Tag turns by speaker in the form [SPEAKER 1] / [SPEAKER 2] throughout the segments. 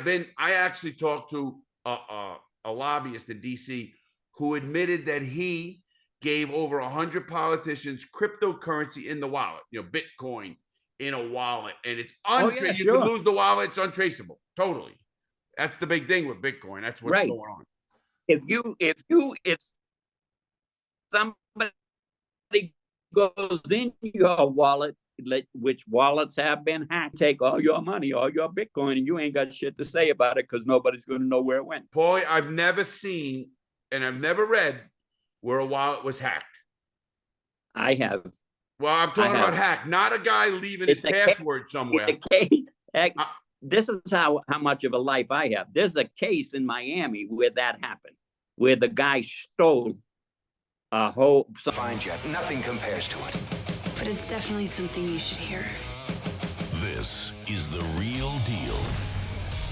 [SPEAKER 1] I actually talked to a lobbyist in DC who admitted that he gave over 100 politicians cryptocurrency in the wallet, Bitcoin in a wallet, and it's untraceable. You can lose the wallet; it's untraceable. Totally. That's the big thing with Bitcoin. That's what's going on.
[SPEAKER 2] If somebody goes in your wallet, which wallets have been hacked, take all your money, all your Bitcoin, and you ain't got shit to say about it because nobody's going to know where it went.
[SPEAKER 1] Paulie, I've never seen and I've never read where a wallet was hacked.
[SPEAKER 2] I have.
[SPEAKER 1] Well, I'm talking about hacked, not a guy leaving his password somewhere.
[SPEAKER 2] This is how much of a life I have. There's a case in Miami where that happened, where the guy stole a whole...
[SPEAKER 3] Fine, Jet. Nothing compares to it.
[SPEAKER 4] But it's definitely something you should hear.
[SPEAKER 5] This is The Real Deal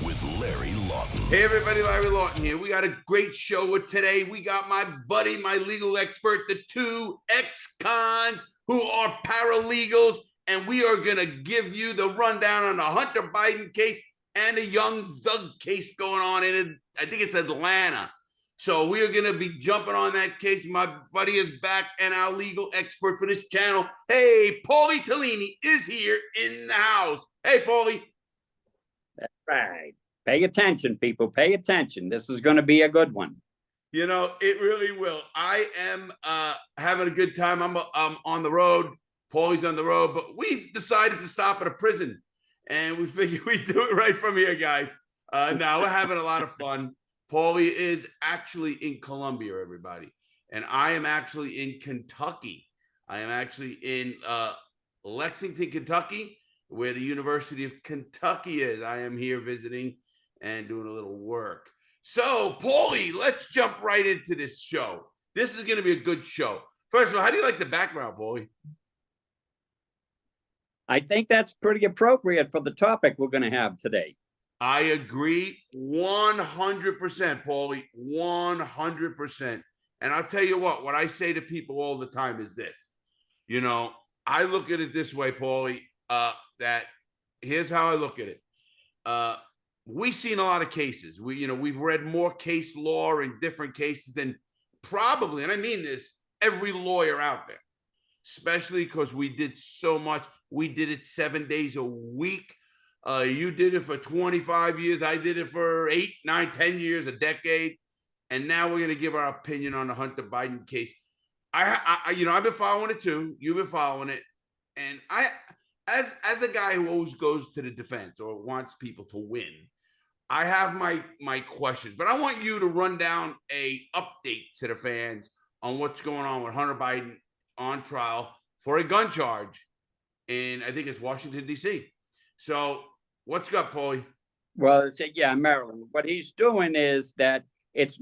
[SPEAKER 5] with Larry Lawton.
[SPEAKER 1] Hey, everybody, Larry Lawton here. We got a great show today. We got my buddy, my legal expert, the two ex-cons who are paralegals, and we are going to give you the rundown on the Hunter Biden case and a Young Thug case going on in, I think it's Atlanta. So we are going to be jumping on that case. My buddy is back and our legal expert for this channel. Hey, Paulie Tellini is here in the house. Hey, Paulie.
[SPEAKER 2] That's right. Pay attention, people. Pay attention. This is going to be a good one.
[SPEAKER 1] You know, it really will. I am having a good time. I'm on the road. Paulie's on the road. But we've decided to stop at a prison. And we figured we'd do it right from here, guys. Now, we're having a lot of fun. Paulie is actually in Columbia, everybody. And I am actually in Kentucky. I am actually in Lexington, Kentucky, where the University of Kentucky is. I am here visiting and doing a little work. So, Paulie, let's jump right into this show. This is going to be a good show. First of all, how do you like the background, Paulie?
[SPEAKER 2] I think that's pretty appropriate for the topic we're going to have today.
[SPEAKER 1] I agree 100%, Paulie, 100%. And I'll tell you what I say to people all the time is this. You know, I look at it this way, Paulie, that here's how I look at it. We've seen a lot of cases. We've read more case law in different cases than probably, and I mean this, every lawyer out there, especially because we did so much. We did it 7 days a week. You did it for 25 years. I did it for 8, 9, 10 years, a decade. And now we're going to give our opinion on the Hunter Biden case. I've been following it too. You've been following it. And as a guy who always goes to the defense or wants people to win, I have my questions. But I want you to run down a update to the fans on what's going on with Hunter Biden on trial for a gun charge in, I think it's Washington, D.C. So what's up, Paulie?
[SPEAKER 2] Well, Maryland. What he's doing is that it's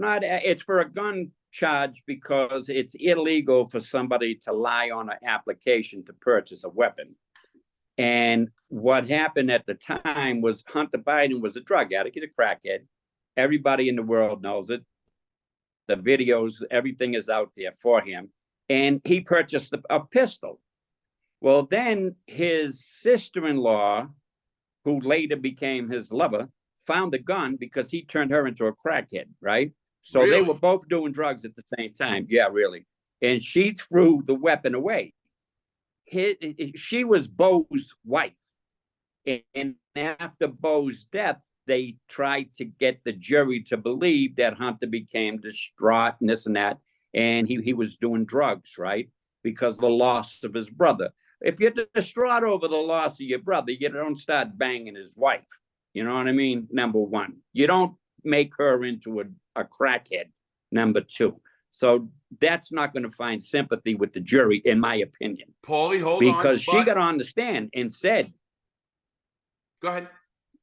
[SPEAKER 2] for a gun charge because it's illegal for somebody to lie on an application to purchase a weapon. And what happened at the time was Hunter Biden was a drug addict, he's a crackhead. Everybody in the world knows it. The videos, everything is out there for him. And he purchased a pistol. Well, then his sister-in-law, who later became his lover, found the gun because he turned her into a crackhead, right? So really? They were both doing drugs at the same time. Yeah, really. And she threw the weapon away. She was Bo's wife. And after Bo's death, they tried to get the jury to believe that Hunter became distraught and this and that. And he was doing drugs, right? Because of the loss of his brother. If you're distraught over the loss of your brother, you don't start banging his wife. You know what I mean? Number one. You don't make her into a crackhead. Number two. So that's not going to find sympathy with the jury, in my opinion.
[SPEAKER 1] Paulie, hold on.
[SPEAKER 2] Because she got on the stand and said.
[SPEAKER 1] Go ahead.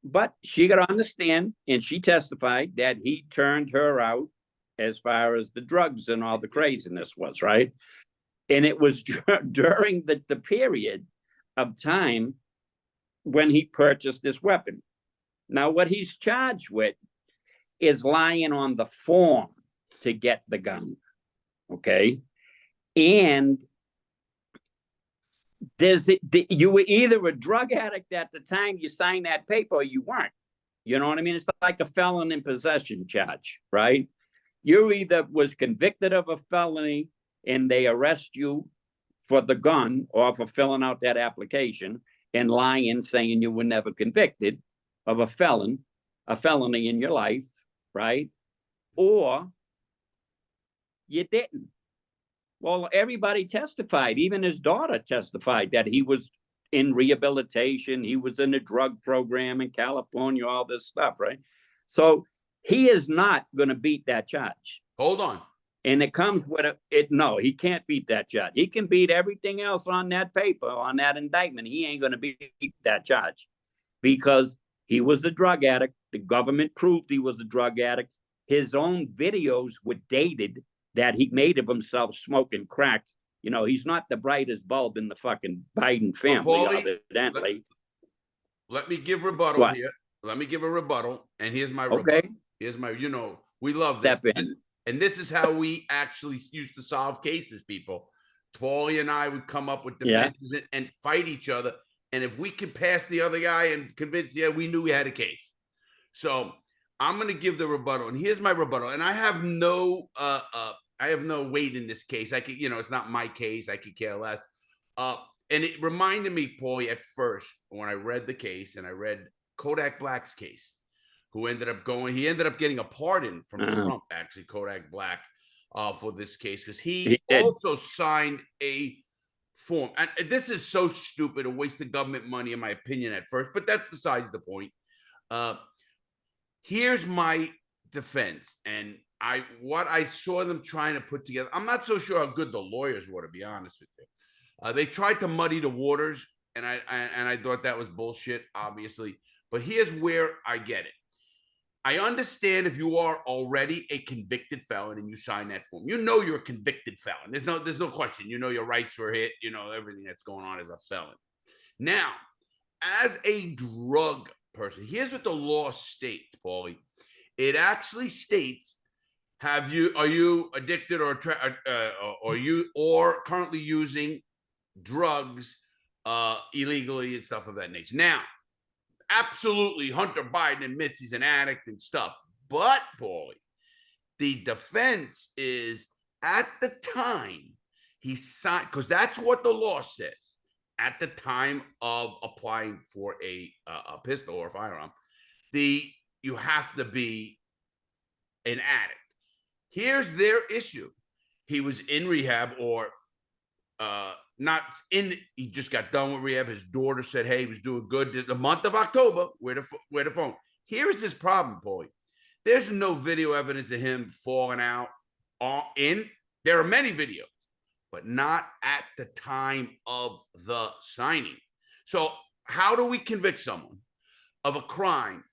[SPEAKER 2] But she got on the stand and she testified that he turned her out as far as the drugs and all the craziness was, right? And it was during the period of time when he purchased this weapon. Now, what he's charged with is lying on the form to get the gun, okay? And you were either a drug addict at the time you signed that paper or you weren't. You know what I mean? It's like a felon in possession charge, right? You either was convicted of a felony and they arrest you for the gun or for filling out that application and lying, saying you were never convicted of a felony in your life, right? Or you didn't. Well, everybody testified. Even his daughter testified that he was in rehabilitation. He was in a drug program in California, all this stuff, right? So he is not going to beat that charge.
[SPEAKER 1] Hold on.
[SPEAKER 2] And it comes with no, he can't beat that charge. He can beat everything else on that paper, on that indictment. He ain't going to beat that charge because he was a drug addict. The government proved he was a drug addict. His own videos were dated that he made of himself smoking crack. You know, he's not the brightest bulb in the fucking Biden family,
[SPEAKER 1] Paulie,
[SPEAKER 2] evidently.
[SPEAKER 1] Let me give rebuttal here. Let me give a rebuttal. And here's my rebuttal. Here's my, we love this. And this is how we actually used to solve cases, people. Paulie and I would come up with defenses and fight each other. And if we could pass the other guy and convince the other, we knew we had a case. So I'm going to give the rebuttal. And here's my rebuttal. And I have no weight in this case. I could, it's not my case. I could care less. And it reminded me, Paulie, at first when I read the case and I read Kodak Black's case, he ended up getting a pardon from Trump, actually, Kodak Black, for this case, because he also signed a form. And this is so stupid, a waste of government money, in my opinion, at first, but that's besides the point. Here's my defense, and what I saw them trying to put together. I'm not so sure how good the lawyers were, to be honest with you. They tried to muddy the waters, and I thought that was bullshit, obviously. But here's where I get it. I understand if you are already a convicted felon and you sign that form. You're a convicted felon. There's no question. Your rights were hit. Everything that's going on as a felon. Now, as a drug person, here's what the law states, Paulie. It actually states: are you addicted or currently using drugs illegally and stuff of that nature? Now, absolutely, Hunter Biden admits he's an addict and stuff. But, Paulie, the defense is at the time he signed, because that's what the law says, at the time of applying for a pistol or a firearm, you have to be an addict. Here's their issue. He was in rehab or he just got done with rehab. His daughter said, hey, he was doing good. The month of October, where the phone. Here's his problem, Paulie. There's no video evidence of him falling out there are many videos, but not at the time of the signing. So how do we convict someone of a crime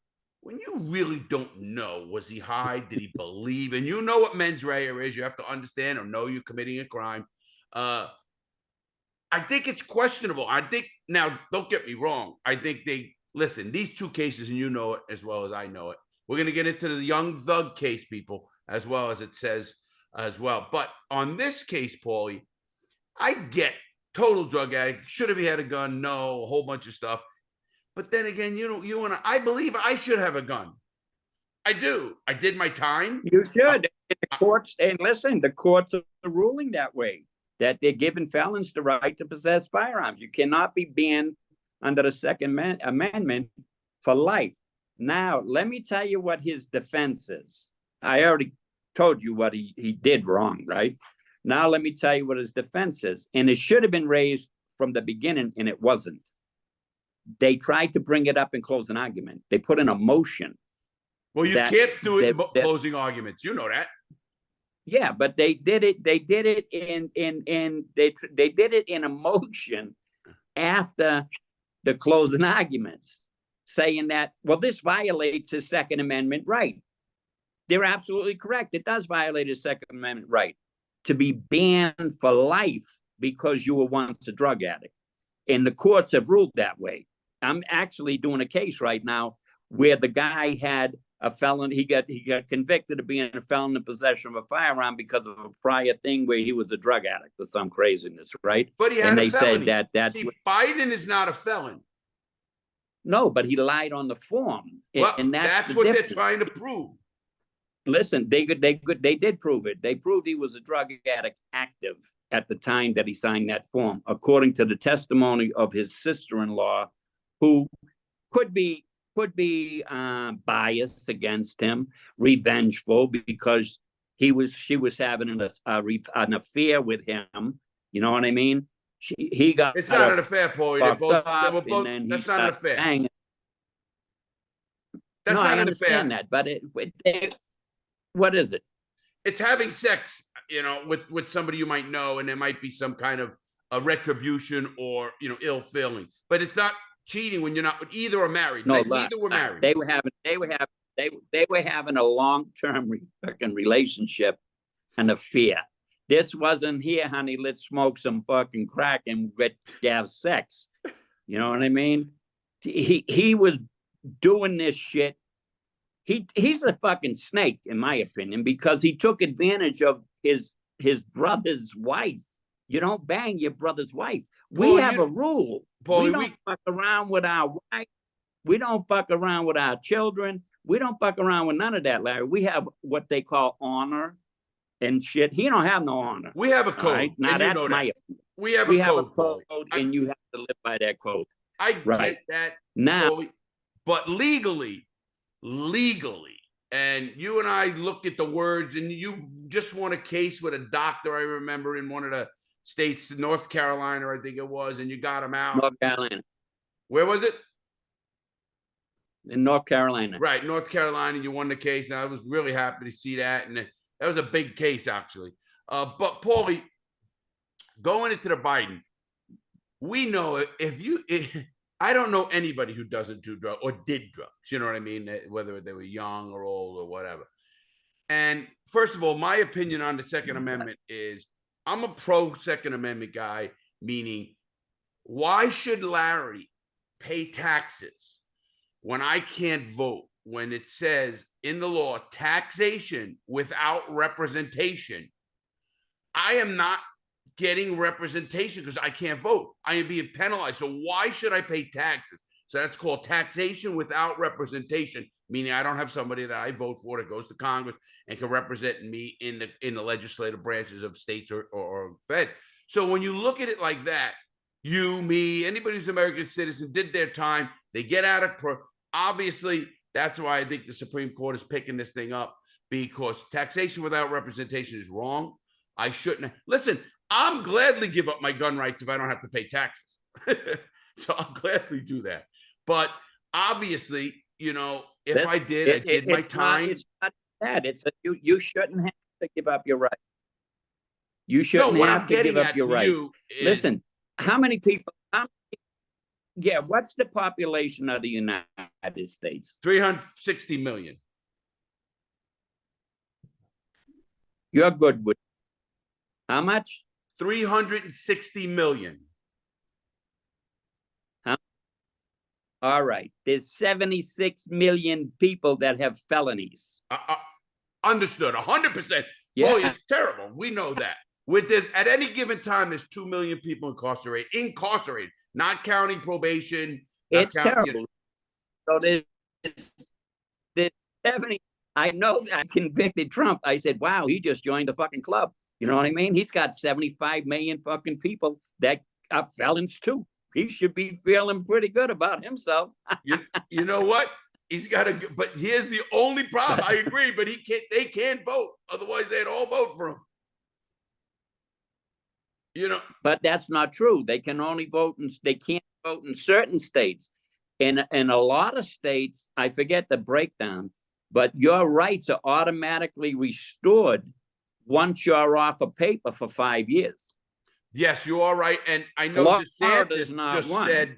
[SPEAKER 1] when you really don't know? Was he high? Did he believe? And you know what mens rea is. You have to understand or know you're committing a crime. I think it's questionable. Now, don't get me wrong. I think these two cases, and you know it as well as I know it. We're going to get into the Young Thug case, people, as well as it says as well. But on this case, Paulie, I get total drug addict. Should have he had a gun? No, a whole bunch of stuff. But then again, I believe I should have a gun. I do. I did my time.
[SPEAKER 2] You should. The courts, and listen, the courts are ruling that way, that they're giving felons the right to possess firearms. You cannot be banned under the Second Amendment for life. Now, let me tell you what his defense is. I already told you what he did wrong, right? Now, let me tell you what his defense is. And it should have been raised from the beginning, and it wasn't. They tried to bring it up in closing argument. They put in a motion.
[SPEAKER 1] Well, you can't do it in closing arguments. You know that.
[SPEAKER 2] Yeah, but they did it. They did it they did it in a motion after the closing arguments, saying that, well, this violates his Second Amendment right. They're absolutely correct. It does violate his Second Amendment right to be banned for life because you were once a drug addict. And the courts have ruled that way. I'm actually doing a case right now where the guy had a felon. He got convicted of being a felon in possession of a firearm because of a prior thing where he was a drug addict or some craziness, right?
[SPEAKER 1] But he had
[SPEAKER 2] and
[SPEAKER 1] a
[SPEAKER 2] they
[SPEAKER 1] felony.
[SPEAKER 2] said that
[SPEAKER 1] Biden is not a felon.
[SPEAKER 2] No, but he lied on the form.
[SPEAKER 1] Well,
[SPEAKER 2] And
[SPEAKER 1] that's
[SPEAKER 2] the
[SPEAKER 1] what
[SPEAKER 2] difference.
[SPEAKER 1] they're trying to prove.
[SPEAKER 2] Listen, they did prove it. They proved he was a drug addict active at the time that he signed that form, according to the testimony of his sister-in-law, who could be biased against him, revengeful, because she was having an affair with him. You know what I mean? He got
[SPEAKER 1] It's not an affair, Paulie. They were both. That's not an affair.
[SPEAKER 2] Banging.
[SPEAKER 1] That's
[SPEAKER 2] no,
[SPEAKER 1] not
[SPEAKER 2] I
[SPEAKER 1] an affair.
[SPEAKER 2] understand that, but what is it?
[SPEAKER 1] It's having sex, with somebody you might know, and there might be some kind of a retribution or ill feeling. But it's not cheating when you're not. Either are married.
[SPEAKER 2] No,
[SPEAKER 1] neither were married.
[SPEAKER 2] They were having a long-term fucking relationship, an affair. This wasn't here, honey. Let's smoke some fucking crack and have sex. You know what I mean? He was doing this shit. He's a fucking snake, in my opinion, because he took advantage of his brother's wife. You don't bang your brother's wife. We have a rule. We don't fuck around with our wife. We don't fuck around with our children. We don't fuck around with none of that, Larry. We have what they call honor and shit. He don't have no honor.
[SPEAKER 1] We have a code.
[SPEAKER 2] Right? Now that's my opinion.
[SPEAKER 1] We have a code,
[SPEAKER 2] and you have to live by that code.
[SPEAKER 1] I get that
[SPEAKER 2] now,
[SPEAKER 1] but legally, and you and I look at the words, and you just won a case with a doctor, I remember, in one of the states, North Carolina, I think it was, and you got him out.
[SPEAKER 2] North Carolina.
[SPEAKER 1] Where was it?
[SPEAKER 2] In North Carolina.
[SPEAKER 1] Right, North Carolina, you won the case, and I was really happy to see that, and that was a big case, actually. But, Paulie, going into the Biden, we know I don't know anybody who doesn't do drugs or did drugs. You know what I mean? Whether they were young or old or whatever. And first of all, my opinion on the Second Amendment is I'm a pro Second Amendment guy, meaning why should Larry pay taxes when I can't vote? When it says in the law, taxation without representation, I am not getting representation because I can't vote. I am being penalized. So why should I pay taxes? So that's called taxation without representation, meaning I don't have somebody that I vote for that goes to Congress and can represent me in the legislative branches of states or Fed. So when you look at it like that, you, me, anybody who's an American citizen did their time. They get out of obviously, that's why I think the Supreme Court is picking this thing up, because taxation without representation is wrong. I shouldn't. Listen, I'm gladly give up my gun rights if I don't have to pay taxes. So I'll gladly do that. But obviously, if I did my time.
[SPEAKER 2] It's not that. It's you shouldn't have to give up your rights. You shouldn't have to give up your rights. Listen, how many people? What's the population of the United States?
[SPEAKER 1] 360 million.
[SPEAKER 2] You're good with how much?
[SPEAKER 1] 360 million.
[SPEAKER 2] All right. There's 76 million people that have felonies.
[SPEAKER 1] Understood. 100%.
[SPEAKER 2] Yeah.
[SPEAKER 1] Oh, it's terrible. We know that. With this, at any given time, there's 2 million people incarcerated, not counting probation.
[SPEAKER 2] It's terrible. So there's 70. I know I convicted Trump. I said, wow, he just joined the fucking club. You know what I mean? He's got 75 million fucking people that are felons too. He should be feeling pretty good about himself.
[SPEAKER 1] You know what? He's got to, but here's the only problem. I agree, but they can't vote. Otherwise, they'd all vote for him.
[SPEAKER 2] But that's not true. They can only vote they can't vote in certain states. In a lot of states, I forget the breakdown, but your rights are automatically restored once you're off a paper for 5 years.
[SPEAKER 1] Yes, you are right. And I know DeSantis just said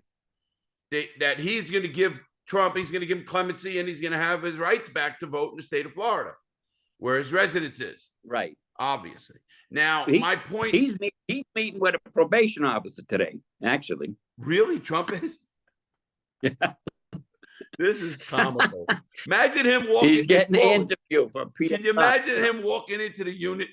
[SPEAKER 1] that he's going to give Trump, he's going to give him clemency, and he's going to have his rights back to vote in the state of Florida, where his residence is.
[SPEAKER 2] Right.
[SPEAKER 1] Obviously. Now, my point...
[SPEAKER 2] He's meeting with a probation officer today, actually.
[SPEAKER 1] Really? Trump is?
[SPEAKER 2] Yeah.
[SPEAKER 1] This is comical. Imagine him walking...
[SPEAKER 2] He's getting an interview for Peter.
[SPEAKER 1] Can you imagine him walking into the unit?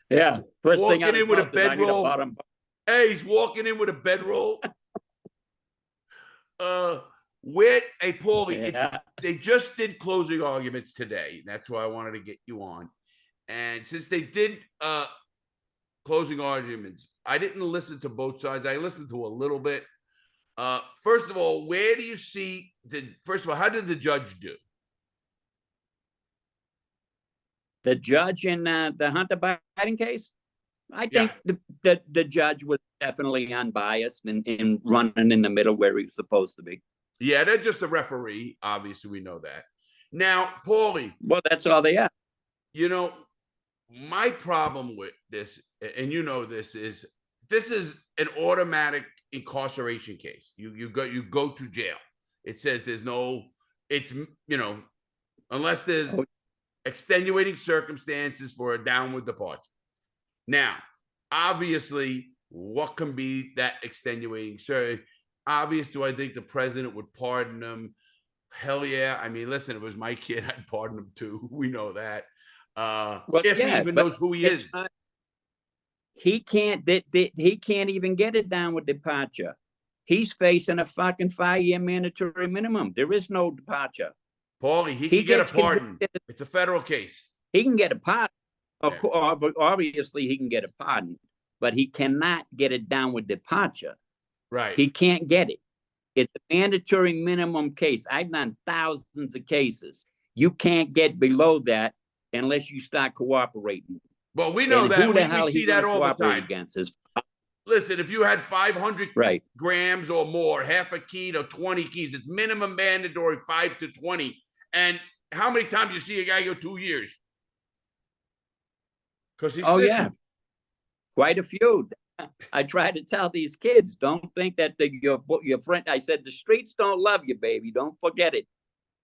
[SPEAKER 2] Yeah. First
[SPEAKER 1] walking
[SPEAKER 2] thing
[SPEAKER 1] in with a bedroll. Hey, he's walking in with a bedroll. Where, hey, Paulie,
[SPEAKER 2] Yeah.
[SPEAKER 1] they just did closing arguments today. That's why I wanted to get you on. And since they did closing arguments, I didn't listen to both sides. I listened to a little bit. First of all, where do you see first of all, how did the judge do?
[SPEAKER 2] The judge in the Hunter Biden case, I think the judge was definitely unbiased and running in the middle where he was supposed to be.
[SPEAKER 1] Yeah, they're just a referee. Obviously, we know that. Now, Paulie.
[SPEAKER 2] Well, that's all they are.
[SPEAKER 1] You know, my problem with this, and you know this is an automatic incarceration case. You go to jail. It says there's no, it's, you know, unless there's extenuating circumstances for a downward departure. Now, obviously, what can be that extenuating? Obvious, do I think the president would pardon him? Hell yeah. I mean, listen, if it was my kid, I'd pardon him too. We know that. If he even knows who he is.
[SPEAKER 2] He can't even get it down with departure. He's facing a fucking 5-year mandatory minimum. There is no departure.
[SPEAKER 1] Paulie, he can get a pardon. It's a federal case.
[SPEAKER 2] He can get a pardon. Obviously, he can get a pardon, but he cannot get it down with departure.
[SPEAKER 1] Right.
[SPEAKER 2] He can't get it. It's a mandatory minimum case. I've done thousands of cases. You can't get below that unless you start cooperating.
[SPEAKER 1] Well, we know that. We see that all the time. Listen, if you had 500 grams or more, half a key to 20 keys, it's minimum mandatory 5 to 20. And how many times you see a guy go 2 years? Because he's
[SPEAKER 2] yeah, quite a few. I try to tell these kids, don't think that your friend. I said the streets don't love you, baby. Don't forget it.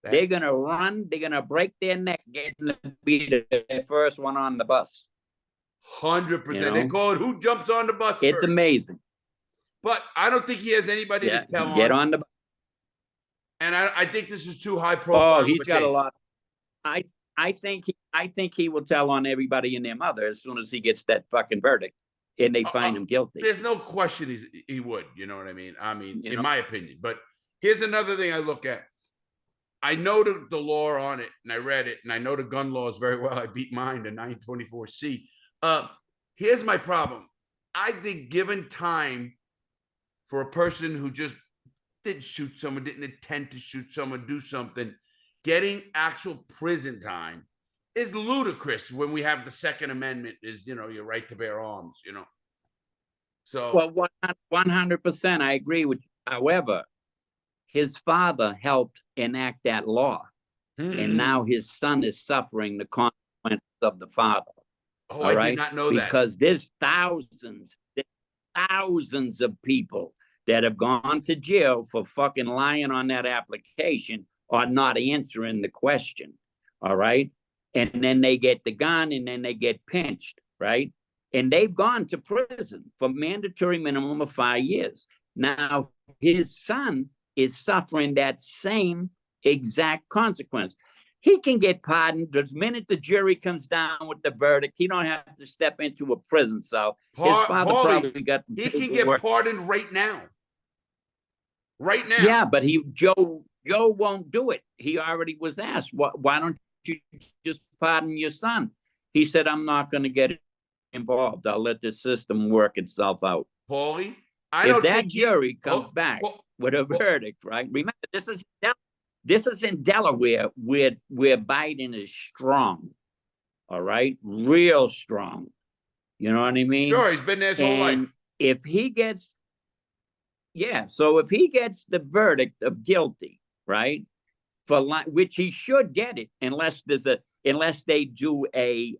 [SPEAKER 2] They're gonna run. They're gonna break their neck getting to be the first one on the bus.
[SPEAKER 1] 100%. They call it who jumps on the bus.
[SPEAKER 2] It's first. Amazing.
[SPEAKER 1] But I don't think he has anybody to tell
[SPEAKER 2] get on the bus.
[SPEAKER 1] And I think this is too high profile.
[SPEAKER 2] Oh, he's got a lot. I think he will tell on everybody and their mother as soon as he gets that fucking verdict and they find him guilty.
[SPEAKER 1] There's no question he would. You know what I mean? In my opinion. But here's another thing I look at. I know the law on it, and I read it, and I know the gun laws very well. I beat mine, the 924C. Here's my problem. I think given time for a person who just didn't shoot someone, didn't intend to shoot someone, do something, getting actual prison time is ludicrous when we have the Second Amendment is, your right to bear arms, So.
[SPEAKER 2] Well, 100%, I agree with you. However, his father helped enact that law, and now his son is suffering the consequences of the father.
[SPEAKER 1] Oh, I did not know that.
[SPEAKER 2] Because there's thousands of people that have gone to jail for fucking lying on that application or not answering the question. All right. And then they get the gun and then they get pinched. Right. And they've gone to prison for mandatory minimum of 5 years. Now, his son is suffering that same exact consequence. He can get pardoned the minute the jury comes down with the verdict. He don't have to step into a prison cell. His father probably got.
[SPEAKER 1] He can get pardoned right now. Right now.
[SPEAKER 2] Yeah, but Joe won't do it. He already was asked, why don't you just pardon your son? He said, I'm not going to get involved. I'll let the system work itself out.
[SPEAKER 1] Paulie,
[SPEAKER 2] if that jury comes back with a verdict, right? Remember, this is in Delaware where Biden is strong. All right, real strong. You know what I mean?
[SPEAKER 1] Sure, he's been there his whole life.
[SPEAKER 2] If he gets, so if he gets the verdict of guilty, right, which he should get it, unless they do a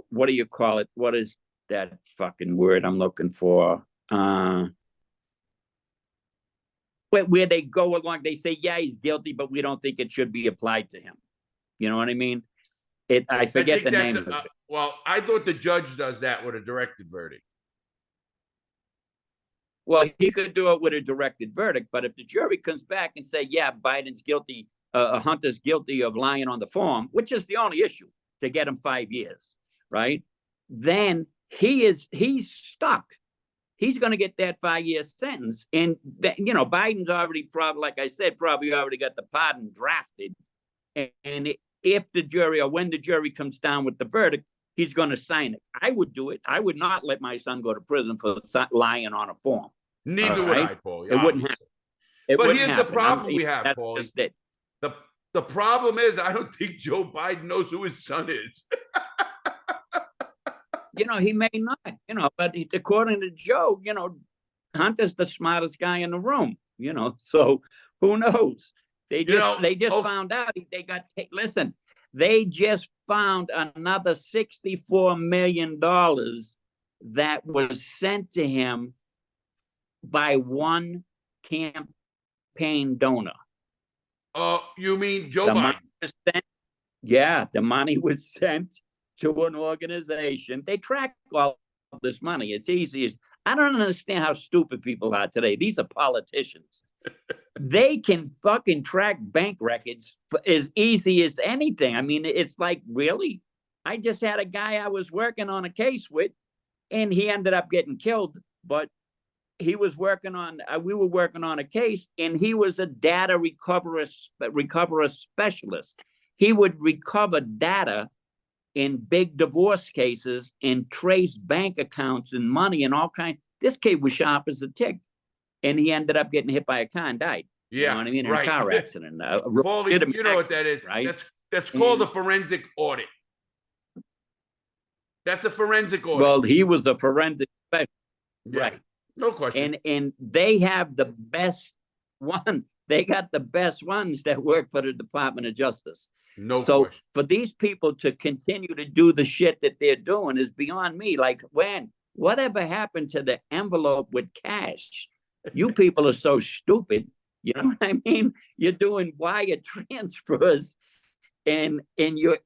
[SPEAKER 2] what do you call it? What is that fucking word I'm looking for? Where they go along, they say, yeah, he's guilty, but we don't think it should be applied to him. You know what I mean? I forget the name of it.
[SPEAKER 1] Well, I thought the judge does that with a directed verdict.
[SPEAKER 2] Well, he could do it with a directed verdict, but if the jury comes back and say, yeah, Biden's guilty, Hunter's guilty of lying on the form, which is the only issue to get him 5 years, right? Then he's stuck. He's going to get that 5-year sentence. And, Biden's already probably, like I said, probably already got the pardon drafted. And if the jury or when the jury comes down with the verdict, he's going to sign it. I would do it. I would not let my son go to prison for lying on a form.
[SPEAKER 1] Neither would I, Paulie.
[SPEAKER 2] It wouldn't happen.
[SPEAKER 1] But here's the problem we have, Paulie. The problem is I don't think Joe Biden knows who his son is.
[SPEAKER 2] He may not, but according to Joe, Hunter's the smartest guy in the room, so who knows? They just found out they just found another $64 million that was sent to him by one campaign donor.
[SPEAKER 1] You mean Joe Biden?
[SPEAKER 2] The money was sent to an organization. They track all of this money. It's easy. I don't understand how stupid people are today. These are politicians. They can fucking track bank records as easy as anything. I mean, it's like, really? I just had a guy I was working on a case with, and he ended up getting killed, but we were working on a case, and he was a data recoverer specialist. He would recover data in big divorce cases and trace bank accounts and money and all kinds. This kid was sharp as a tick, and he ended up getting hit by a car and died.
[SPEAKER 1] Yeah,
[SPEAKER 2] you know what I mean? In a car accident.
[SPEAKER 1] Paulie, you know what that is, right? That's called a forensic audit. That's a forensic audit.
[SPEAKER 2] Well, he was a forensic specialist.
[SPEAKER 1] Yeah,
[SPEAKER 2] right.
[SPEAKER 1] No question.
[SPEAKER 2] And they have the best one. They got the best ones that work for the Department of Justice.
[SPEAKER 1] So
[SPEAKER 2] for these people to continue to do the shit that they're doing is beyond me. Like, whatever happened to the envelope with cash? You people are so stupid. You know what I mean? You're doing wire transfers, and you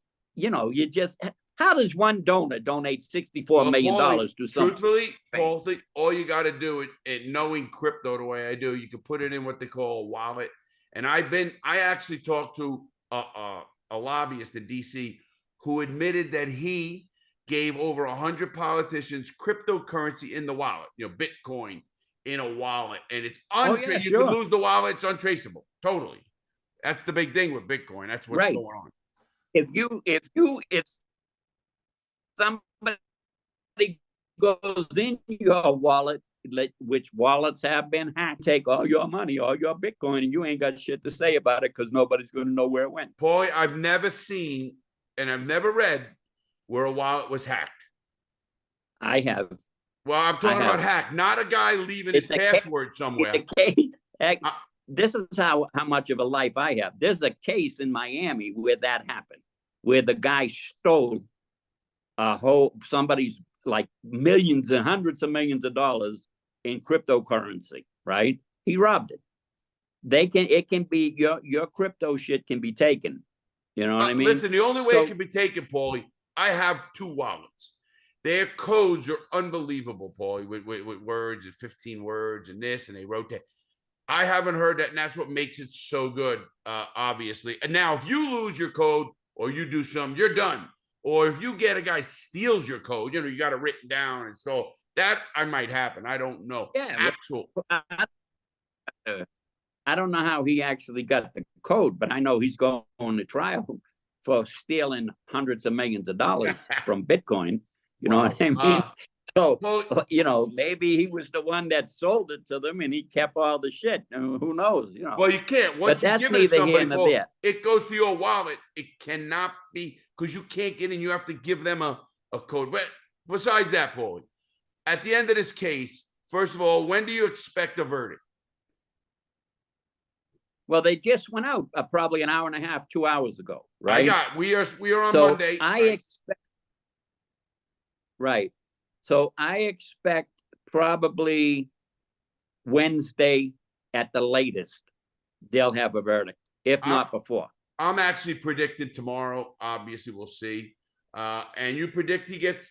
[SPEAKER 2] just. How does one donor donate $64 million to something?
[SPEAKER 1] Truthfully, Paulie, all you got to do it, knowing crypto the way I do, you can put it in what they call a wallet. And I actually talked to a lobbyist in DC who admitted that he gave over 100 politicians cryptocurrency in the wallet, Bitcoin in a wallet, and it's untraceable. You can lose the wallet; it's untraceable. Totally. That's the big thing with Bitcoin. That's what's going on.
[SPEAKER 2] If somebody goes in your wallet, which wallets have been hacked, take all your money, all your Bitcoin, and you ain't got shit to say about it because nobody's going to know where it went.
[SPEAKER 1] Paulie, I've never seen and I've never read where a wallet was hacked.
[SPEAKER 2] I have.
[SPEAKER 1] Well, I'm talking about hacked, not a guy leaving his password somewhere.
[SPEAKER 2] This is how much of a life I have. There's a case in Miami where that happened, where the guy stole somebody's like millions and hundreds of millions of dollars in cryptocurrency, right? He robbed it. It can be your crypto shit can be taken. You know what I mean?
[SPEAKER 1] Listen, the only way it can be taken, Paulie, I have 2 wallets. Their codes are unbelievable, Paulie, with words and 15 words and this, and they rotate. I haven't heard that, and that's what makes it so good, obviously. And now, if you lose your code or you do something, you're done. Or if you get a guy steals your code, you got it written down, and so that might happen. I don't know.
[SPEAKER 2] Yeah, I don't know how he actually got the code, but I know he's going to trial for stealing hundreds of millions of dollars from Bitcoin. You know what I mean? So, maybe he was the one that sold it to them and he kept all the shit. Who knows?
[SPEAKER 1] Well, you can't. Once you give it to somebody, it goes to your wallet. It cannot be, because you can't get in. You have to give them a code. But besides that, Paulie, at the end of this case, first of all, when do you expect a verdict?
[SPEAKER 2] Well, they just went out probably an hour and a half, 2 hours ago, right?
[SPEAKER 1] We are on Monday.
[SPEAKER 2] Right. So I expect probably Wednesday at the latest, they'll have a verdict, if not before.
[SPEAKER 1] I'm actually predicting tomorrow. Obviously, we'll see. And you predict he gets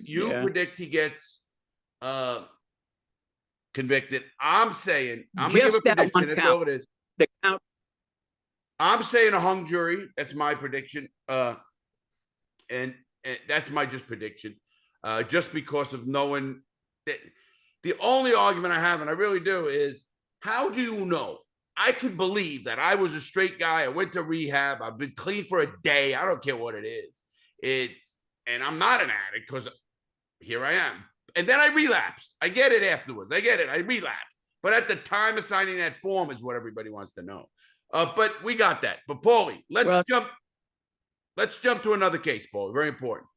[SPEAKER 1] convicted. I'm saying, I'm going to give a prediction. That's all it is.
[SPEAKER 2] The count.
[SPEAKER 1] I'm saying a hung jury. That's my prediction. And that's my just prediction. just because of knowing that. The only argument I have, and I really do, is how do you know? I can believe that I was a straight guy. I went to rehab. I've been clean for a day. I don't care what it is. And I'm not an addict because here I am. And then I relapsed. I get it afterwards. I get it. I relapsed. But at the time of signing that form is what everybody wants to know. But we got that. But Paulie, let's jump to another case, Paulie. Very important.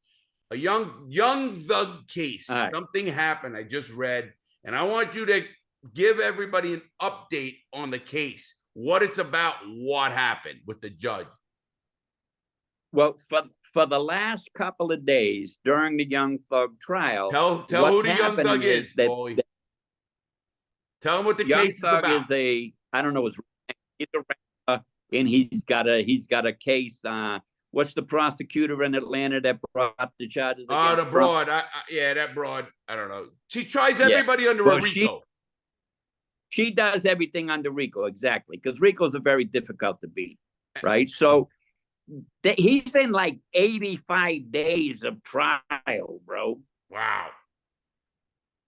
[SPEAKER 1] A young thug case.
[SPEAKER 2] Right.
[SPEAKER 1] Something happened. I just read, and I want you to give everybody an update on the case, what it's about, what happened with the judge.
[SPEAKER 2] Well, for the last couple of days during the Young Thug trial,
[SPEAKER 1] Tell who the Young Thug is, Paulie. Tell him what the case is about.
[SPEAKER 2] Young Thug is I don't know, and he's got a case. What's the prosecutor in Atlanta that brought the charges?
[SPEAKER 1] Oh, the broad. That broad. I don't know. She tries everybody under a RICO.
[SPEAKER 2] She does everything under RICO, exactly, because RICOs are very difficult to beat, right? So he's in like 85 days of trial, bro.
[SPEAKER 1] Wow.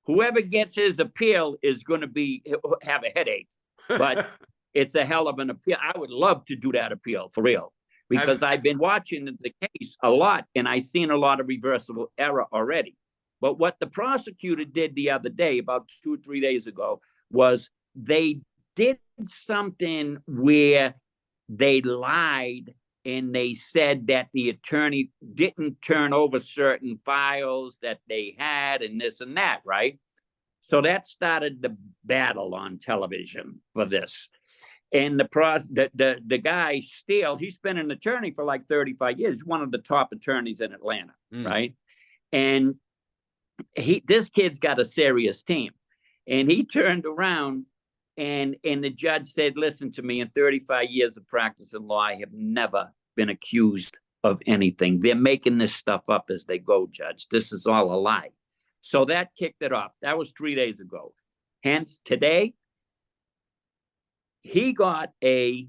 [SPEAKER 2] Whoever gets his appeal is going to have a headache, but it's a hell of an appeal. I would love to do that appeal, for real, because I've been watching the case a lot, and I've seen a lot of reversible error already. But what the prosecutor did the other day, about 2 or 3 days ago, was they did something where they lied and they said that the attorney didn't turn over certain files that they had and this and that, right? So that started the battle on television for this. And the guy Steele, he's been an attorney for like 35 years, one of the top attorneys in Atlanta, right? And this kid's got a serious team. And he turned around and the judge said, listen to me, in 35 years of practice in law, I have never been accused of anything. They're making this stuff up as they go, Judge. This is all a lie. So that kicked it off. That was 3 days ago. Hence, today, he got a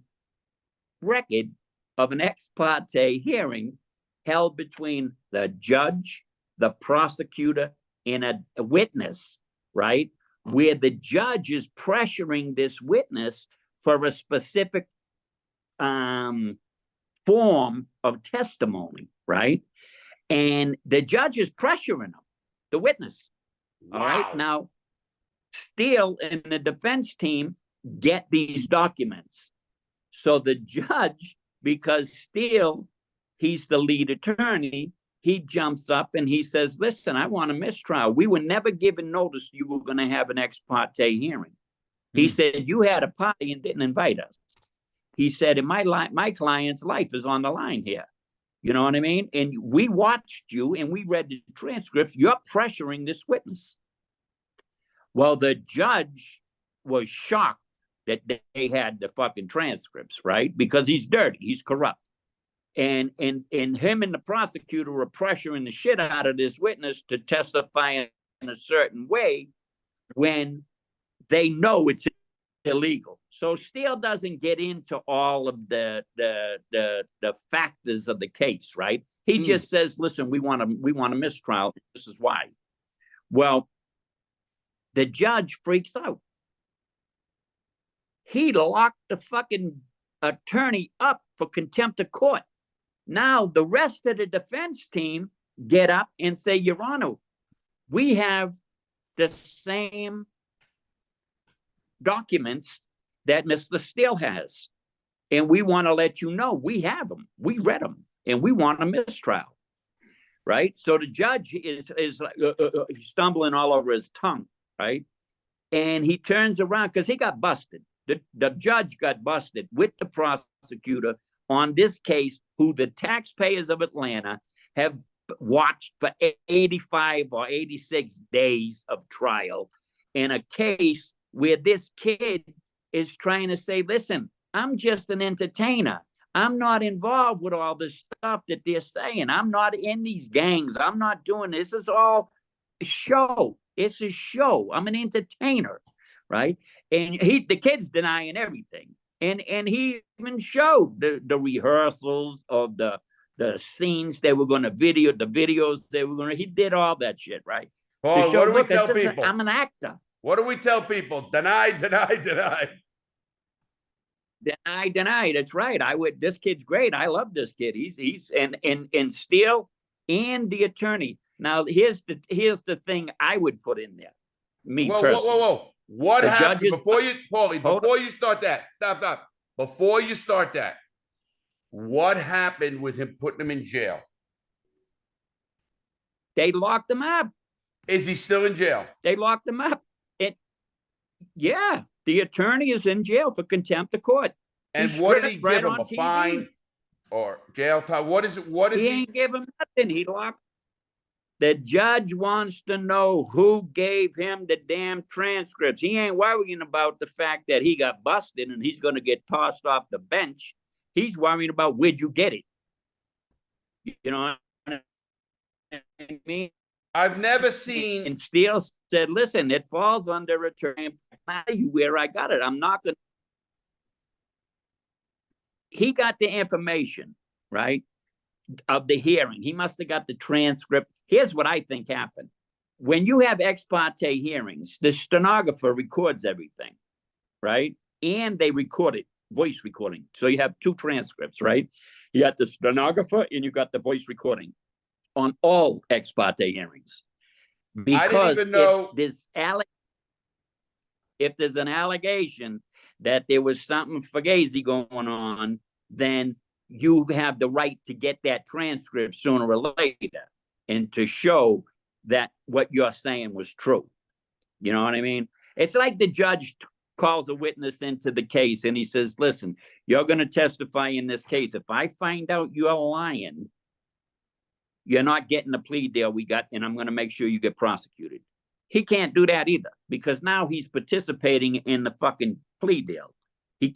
[SPEAKER 2] record of an ex parte hearing held between the judge, the prosecutor, and a witness, right? Where the judge is pressuring this witness for a specific form of testimony, right? And the judge is pressuring him, the witness.
[SPEAKER 1] Wow.
[SPEAKER 2] All right. Now, Steele and the defense team get these documents. So the judge, because Steele, he's the lead attorney, he jumps up and he says, listen, I want a mistrial. We were never given notice you were going to have an ex parte hearing. He said, you had a party and didn't invite us. He said, and my client's life is on the line here. You know what I mean? And we watched you and we read the transcripts. You're pressuring this witness. Well, the judge was shocked that they had the fucking transcripts, right? Because he's dirty, he's corrupt. And him and the prosecutor were pressuring the shit out of this witness to testify in a certain way when they know it's illegal. So Steele doesn't get into all of the factors of the case, right? He just says, listen, we want a mistrial. This is why. Well, the judge freaks out. He locked the fucking attorney up for contempt of court. Now, the rest of the defense team get up and say, Your Honor, we have the same documents that Mr. Steele has. And we want to let you know we have them. We read them and we want a mistrial. Right? So the judge is stumbling all over his tongue. Right? And he turns around because he got busted. The judge got busted with the prosecutor on this case, who the taxpayers of Atlanta have watched for 85 or 86 days of trial in a case where this kid is trying to say, listen, I'm just an entertainer. I'm not involved with all this stuff that they're saying. I'm not in these gangs. I'm not doing this. This is all a show. It's a show. I'm an entertainer, right? And the kid's denying everything. And he even showed the rehearsals of the the scenes they were going to video, the videos they were going to, he did all that shit, right?
[SPEAKER 1] Paul,
[SPEAKER 2] To show,
[SPEAKER 1] what do we
[SPEAKER 2] look,
[SPEAKER 1] tell
[SPEAKER 2] it's just-
[SPEAKER 1] people?
[SPEAKER 2] I'm an actor.
[SPEAKER 1] What do we tell people? Deny, deny, deny.
[SPEAKER 2] Deny. That's right. This kid's great. I love this kid. He's and Steele and the attorney. Now here's the thing I would put in there. Me personally.
[SPEAKER 1] Whoa. What
[SPEAKER 2] The
[SPEAKER 1] happened
[SPEAKER 2] judges-
[SPEAKER 1] before you, Paulie,
[SPEAKER 2] Hold
[SPEAKER 1] before you start that? Stop. Before you start that, what happened with him putting him in jail?
[SPEAKER 2] They locked him up.
[SPEAKER 1] Is he still in jail?
[SPEAKER 2] They locked him up. Yeah, the attorney is in jail for contempt of court.
[SPEAKER 1] And
[SPEAKER 2] He's
[SPEAKER 1] what did he
[SPEAKER 2] stripped right
[SPEAKER 1] give him?
[SPEAKER 2] on
[SPEAKER 1] A
[SPEAKER 2] TV.
[SPEAKER 1] fine or jail time? What is it? What is
[SPEAKER 2] He
[SPEAKER 1] he?
[SPEAKER 2] ain't give him nothing. He locked. The judge wants to know who gave him the damn transcripts. He ain't worrying about the fact that he got busted and he's going to get tossed off the bench. He's worrying about where'd you get it. You know what I mean?
[SPEAKER 1] I've never seen.
[SPEAKER 2] And Steele said, listen, it falls under attorney. I'll tell you where I got it. I'm not going to. He got the information, right, of the hearing. He must have got the transcript. Here's what I think happened. When you have ex parte hearings, the stenographer records everything, right? And they record it, voice recording. So you have two transcripts, right? You got the stenographer and you got the voice recording on all ex parte hearings. Because
[SPEAKER 1] even know-
[SPEAKER 2] if there's an allegation that there was something fugazi going on, then you have the right to get that transcript sooner or later and to show that what you're saying was true. You know what I mean? It's like the judge calls a witness into the case and he says, listen, you're going to testify in this case. If I find out you're lying, you're not getting the plea deal we got, and I'm going to make sure you get prosecuted. He can't do that either because now he's participating in the fucking plea deal. You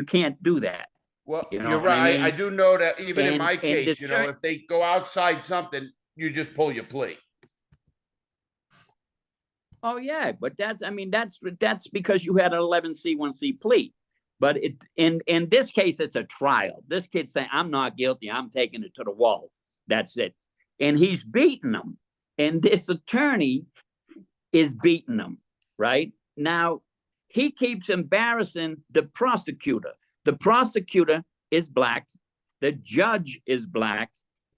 [SPEAKER 2] can't do that.
[SPEAKER 1] Well,
[SPEAKER 2] You know
[SPEAKER 1] you're
[SPEAKER 2] what I
[SPEAKER 1] right.
[SPEAKER 2] mean?
[SPEAKER 1] I do know that even in
[SPEAKER 2] And-
[SPEAKER 1] my
[SPEAKER 2] and
[SPEAKER 1] case,
[SPEAKER 2] this
[SPEAKER 1] you know, if they go outside something, you just pull your plea.
[SPEAKER 2] Oh yeah, but that's because you had an 11C1C plea. But in this case, it's a trial. This kid's saying, I'm not guilty. I'm taking it to the wall. That's it. And he's beating them. And this attorney is beating them, right? Now, he keeps embarrassing the prosecutor. The prosecutor is black. The judge is black.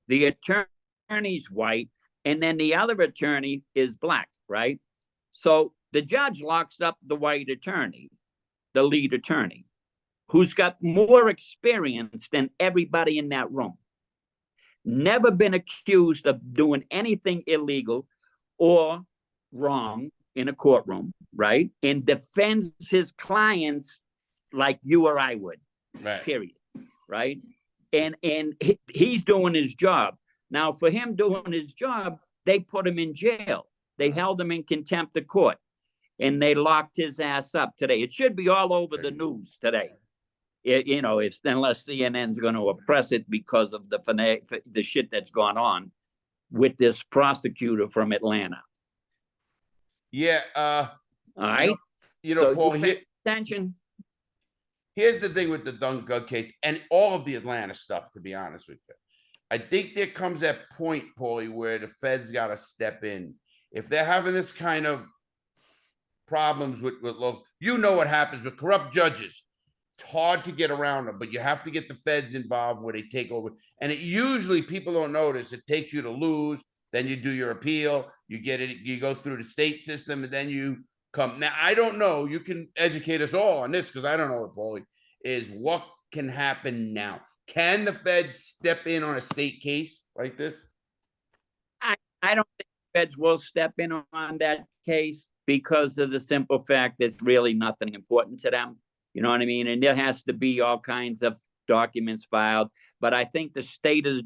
[SPEAKER 2] The attorney's white. And then the other attorney is black, right? So the judge locks up the white attorney, the lead attorney, who's got more experience than everybody in that room. Never been accused of doing anything illegal or wrong in a courtroom, right? And defends his clients like you or I would,
[SPEAKER 1] Right.
[SPEAKER 2] period, right? And he's doing his job. Now, for him doing his job, they put him in jail. They held him in contempt of court, and they locked his ass up today. It should be all over the news today. Unless CNN's going to oppress it because of the shit that's gone on with this prosecutor from Atlanta.
[SPEAKER 1] Yeah.
[SPEAKER 2] All right.
[SPEAKER 1] So, Paul,
[SPEAKER 2] pay attention.
[SPEAKER 1] here's the thing with the Dunga case and all of the Atlanta stuff, to be honest with you. I think there comes that point, Paulie, where the feds got to step in. If they're having this kind of problems with you know what happens with corrupt judges. It's hard to get around them, but you have to get the feds involved where they take over. And it usually, people don't notice, it takes you to lose. Then you do your appeal. You get it. You go through the state system, and then you come. Now, I don't know. You can educate us all on this because I don't know what, Paulie, is what can happen now. Can the feds step in on a state case like this?
[SPEAKER 2] I don't think feds will step in on that case because of the simple fact that it's really nothing important to them. You know what I mean? And there has to be all kinds of documents filed. But I think the state of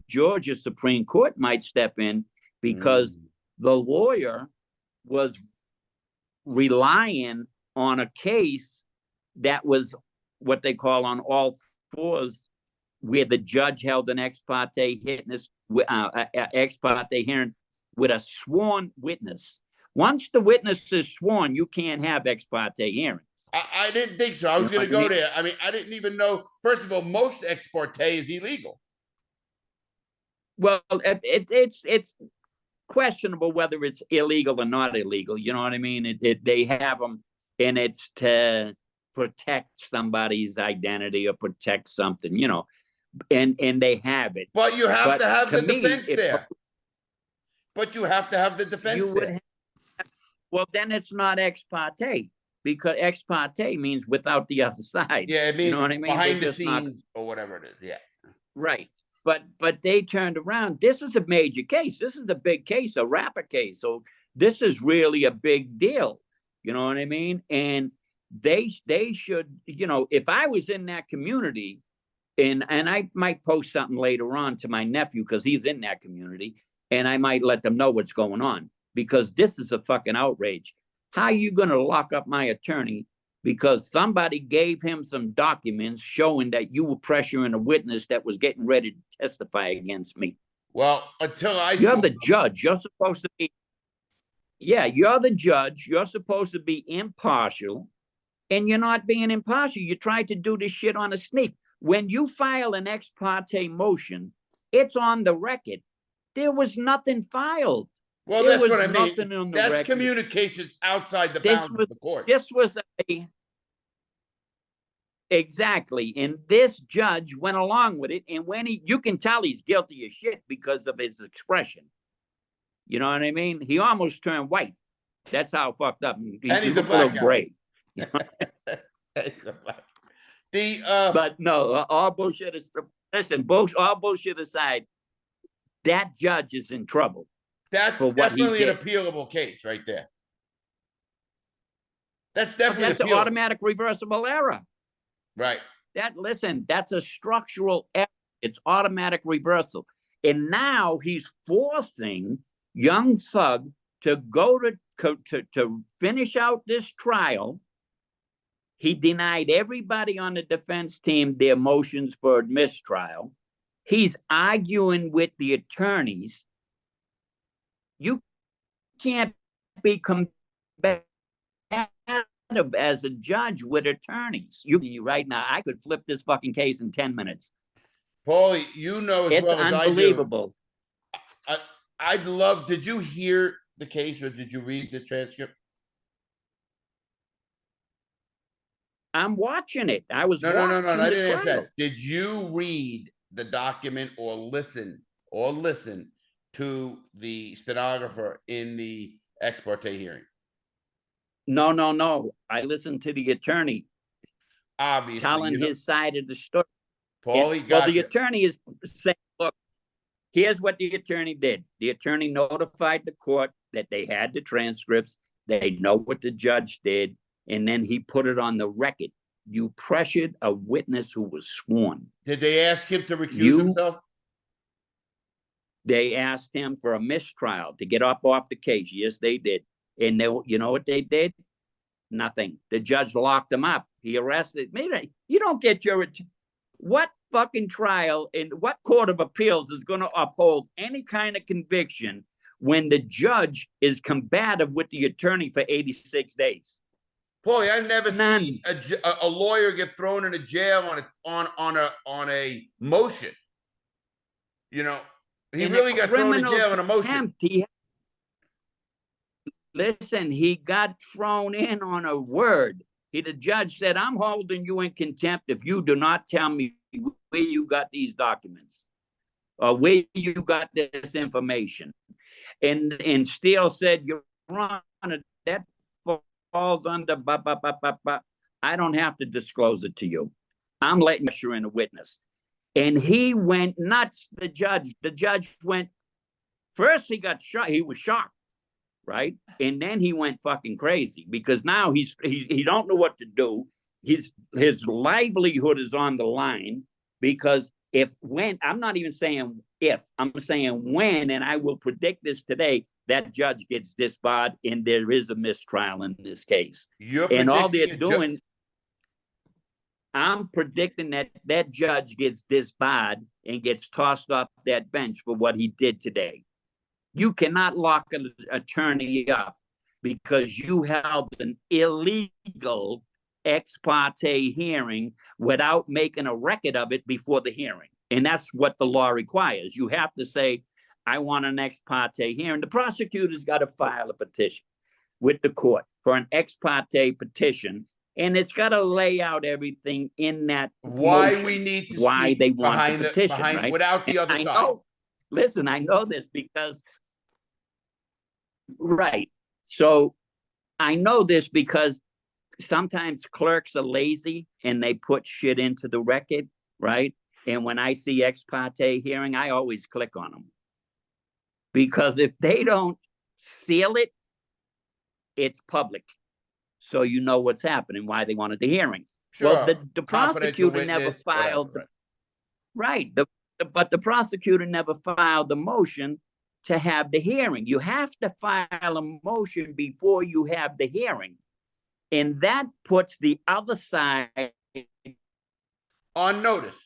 [SPEAKER 2] Georgia Supreme Court might step in because the lawyer was relying on a case that was what they call on all fours, where the judge held an ex parte hearing with a sworn witness. Once the witness is sworn, you can't have ex parte hearings.
[SPEAKER 1] I didn't think so. I was going to go there. I mean, I didn't even know. First of all, most ex parte is illegal.
[SPEAKER 2] Well, it's questionable whether it's illegal or not illegal. You know what I mean? They have them, and it's to protect somebody's identity or protect something, you know, and they have it.
[SPEAKER 1] But you have
[SPEAKER 2] But
[SPEAKER 1] to have the
[SPEAKER 2] me,
[SPEAKER 1] defense there. But you have to have the defense there.
[SPEAKER 2] Well, then it's not ex parte, because ex parte means without the other side.
[SPEAKER 1] Yeah, it means
[SPEAKER 2] you know what I mean?
[SPEAKER 1] behind
[SPEAKER 2] They're
[SPEAKER 1] the
[SPEAKER 2] just not-
[SPEAKER 1] scenes or whatever it is. Yeah.
[SPEAKER 2] Right. But they turned around. This is a major case. This is a big case, a rapper case. So this is really a big deal. You know what I mean? And they should, you know, if I was in that community, and I might post something later on to my nephew because he's in that community, and I might let them know what's going on, because this is a fucking outrage. How are you going to lock up my attorney because somebody gave him some documents showing that you were pressuring a witness that was getting ready to testify against me?
[SPEAKER 1] Well, until
[SPEAKER 2] You're the judge. You're supposed to be, yeah, you're the judge. You're supposed to be impartial, and you're not being impartial. You tried to do this shit on a sneak. When you file an ex parte motion, it's on the record. There was nothing filed.
[SPEAKER 1] Well,
[SPEAKER 2] There
[SPEAKER 1] that's
[SPEAKER 2] was
[SPEAKER 1] what I mean.
[SPEAKER 2] nothing on the
[SPEAKER 1] That's
[SPEAKER 2] record.
[SPEAKER 1] communications outside the
[SPEAKER 2] This
[SPEAKER 1] bounds
[SPEAKER 2] was-
[SPEAKER 1] of the court.
[SPEAKER 2] This was exactly, and this judge went along with it. And when you can tell he's guilty as shit because of his expression. You know what I mean? He almost turned white. That's how fucked up.
[SPEAKER 1] And he's a
[SPEAKER 2] looked
[SPEAKER 1] black
[SPEAKER 2] little
[SPEAKER 1] guy.
[SPEAKER 2] gray.
[SPEAKER 1] He's a black. The
[SPEAKER 2] But no, all bullshit is. Listen, all bullshit aside, that judge is in trouble.
[SPEAKER 1] that's
[SPEAKER 2] for what he
[SPEAKER 1] definitely an
[SPEAKER 2] did.
[SPEAKER 1] appealable case right there. That's definitely
[SPEAKER 2] That's an
[SPEAKER 1] appealable.
[SPEAKER 2] automatic reversible error.
[SPEAKER 1] Right.
[SPEAKER 2] That's a structural error. It's automatic reversal. And now he's forcing Young Thug to go to finish out this trial. He denied everybody on the defense team their motions for mistrial. He's arguing with the attorneys. You can't be combative as a judge with attorneys. You right now, I could flip this fucking case in 10 minutes.
[SPEAKER 1] Paulie, you know as
[SPEAKER 2] It's
[SPEAKER 1] well as
[SPEAKER 2] unbelievable.
[SPEAKER 1] I do. I'd love. Did you hear the case or did you read the transcript?
[SPEAKER 2] I'm watching it. I was
[SPEAKER 1] No.
[SPEAKER 2] watching
[SPEAKER 1] I
[SPEAKER 2] the
[SPEAKER 1] didn't ask
[SPEAKER 2] trial.
[SPEAKER 1] that. Did you read the document or listen to the stenographer in the ex parte hearing?
[SPEAKER 2] No. I listened to the attorney
[SPEAKER 1] Obviously,
[SPEAKER 2] telling his side of the story.
[SPEAKER 1] Paulie
[SPEAKER 2] Well,
[SPEAKER 1] got
[SPEAKER 2] the
[SPEAKER 1] you.
[SPEAKER 2] attorney is saying, look, here's what the attorney did. The attorney notified the court that they had the transcripts. They know what the judge did. And then he put it on the record. You pressured a witness who was sworn.
[SPEAKER 1] Did they ask him to recuse himself?
[SPEAKER 2] They asked him for a mistrial to get off the case. Yes, they did. And you know what they did? Nothing. The judge locked him up. He arrested. You don't get what fucking trial in what court of appeals is going to uphold any kind of conviction when the judge is combative with the attorney for 86 days?
[SPEAKER 1] Paulie, I've never
[SPEAKER 2] None.
[SPEAKER 1] seen a lawyer get thrown into jail on a motion. You know, he
[SPEAKER 2] In
[SPEAKER 1] really
[SPEAKER 2] a
[SPEAKER 1] got thrown in
[SPEAKER 2] criminal
[SPEAKER 1] jail on a motion.
[SPEAKER 2] contempt, Listen, he got thrown in on a word. The judge said, I'm holding you in contempt if you do not tell me where you got these documents or where you got this information. And Steele said, Your Honor, that falls under, I don't have to disclose it to you. I'm letting you in a witness. And he went nuts, the judge. The judge went, first he got shocked. He was shocked. Right. And then he went fucking crazy because now he don't know what to do. His livelihood is on the line because I'm not even saying if, I'm saying when, and I will predict this today, that judge gets disbarred and there is a mistrial in this case. And all they're doing, I'm predicting that judge gets disbarred and gets tossed off that bench for what he did today. You cannot lock an attorney up because you held an illegal ex parte hearing without making a record of it before the hearing. And that's what the law requires. You have to say, I want an ex parte hearing. The prosecutor's got to file a petition with the court for an ex parte petition, and it's got to lay out everything in that
[SPEAKER 1] Why
[SPEAKER 2] motion,
[SPEAKER 1] we need to
[SPEAKER 2] why
[SPEAKER 1] speak
[SPEAKER 2] they want
[SPEAKER 1] behind
[SPEAKER 2] the petition,
[SPEAKER 1] behind
[SPEAKER 2] right?
[SPEAKER 1] without the other
[SPEAKER 2] I
[SPEAKER 1] side.
[SPEAKER 2] know. Listen, I know this because, right. So I know this because sometimes clerks are lazy and they put shit into the record, right? And when I see ex parte hearing, I always click on them. Because if they don't seal it, it's public. So you know what's happening, why they wanted the hearing.
[SPEAKER 1] Sure.
[SPEAKER 2] Well, the prosecutor never filed, right. But the prosecutor never filed the motion to have the hearing. You have to file a motion before you have the hearing. And that puts the other side
[SPEAKER 1] on notice.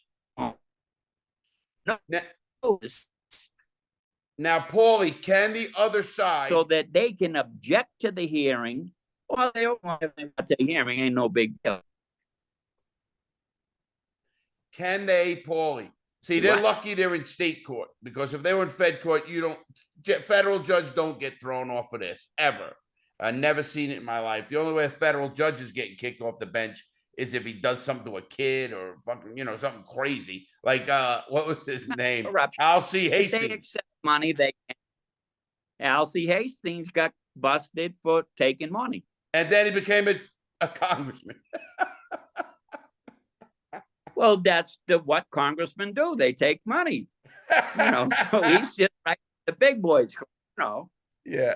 [SPEAKER 2] notice.
[SPEAKER 1] Now, Paulie, can the other side,
[SPEAKER 2] so that they can object to the hearing, or they don't want to the hearing, ain't no big deal.
[SPEAKER 1] can they, Paulie? See, they're lucky they're in state court, because if they were in fed court, federal judge don't get thrown off of this, ever. I've never seen it in my life. The only way a federal judge is getting kicked off the bench is if he does something to a kid or fucking, something crazy. Like, what was his name? Alcee Hastings.
[SPEAKER 2] If they accept money, they can. Alcee Hastings got busted for taking money.
[SPEAKER 1] And then he became a congressman.
[SPEAKER 2] Well, that's what congressmen do. They take money. So he's just like the big boys,
[SPEAKER 1] Yeah.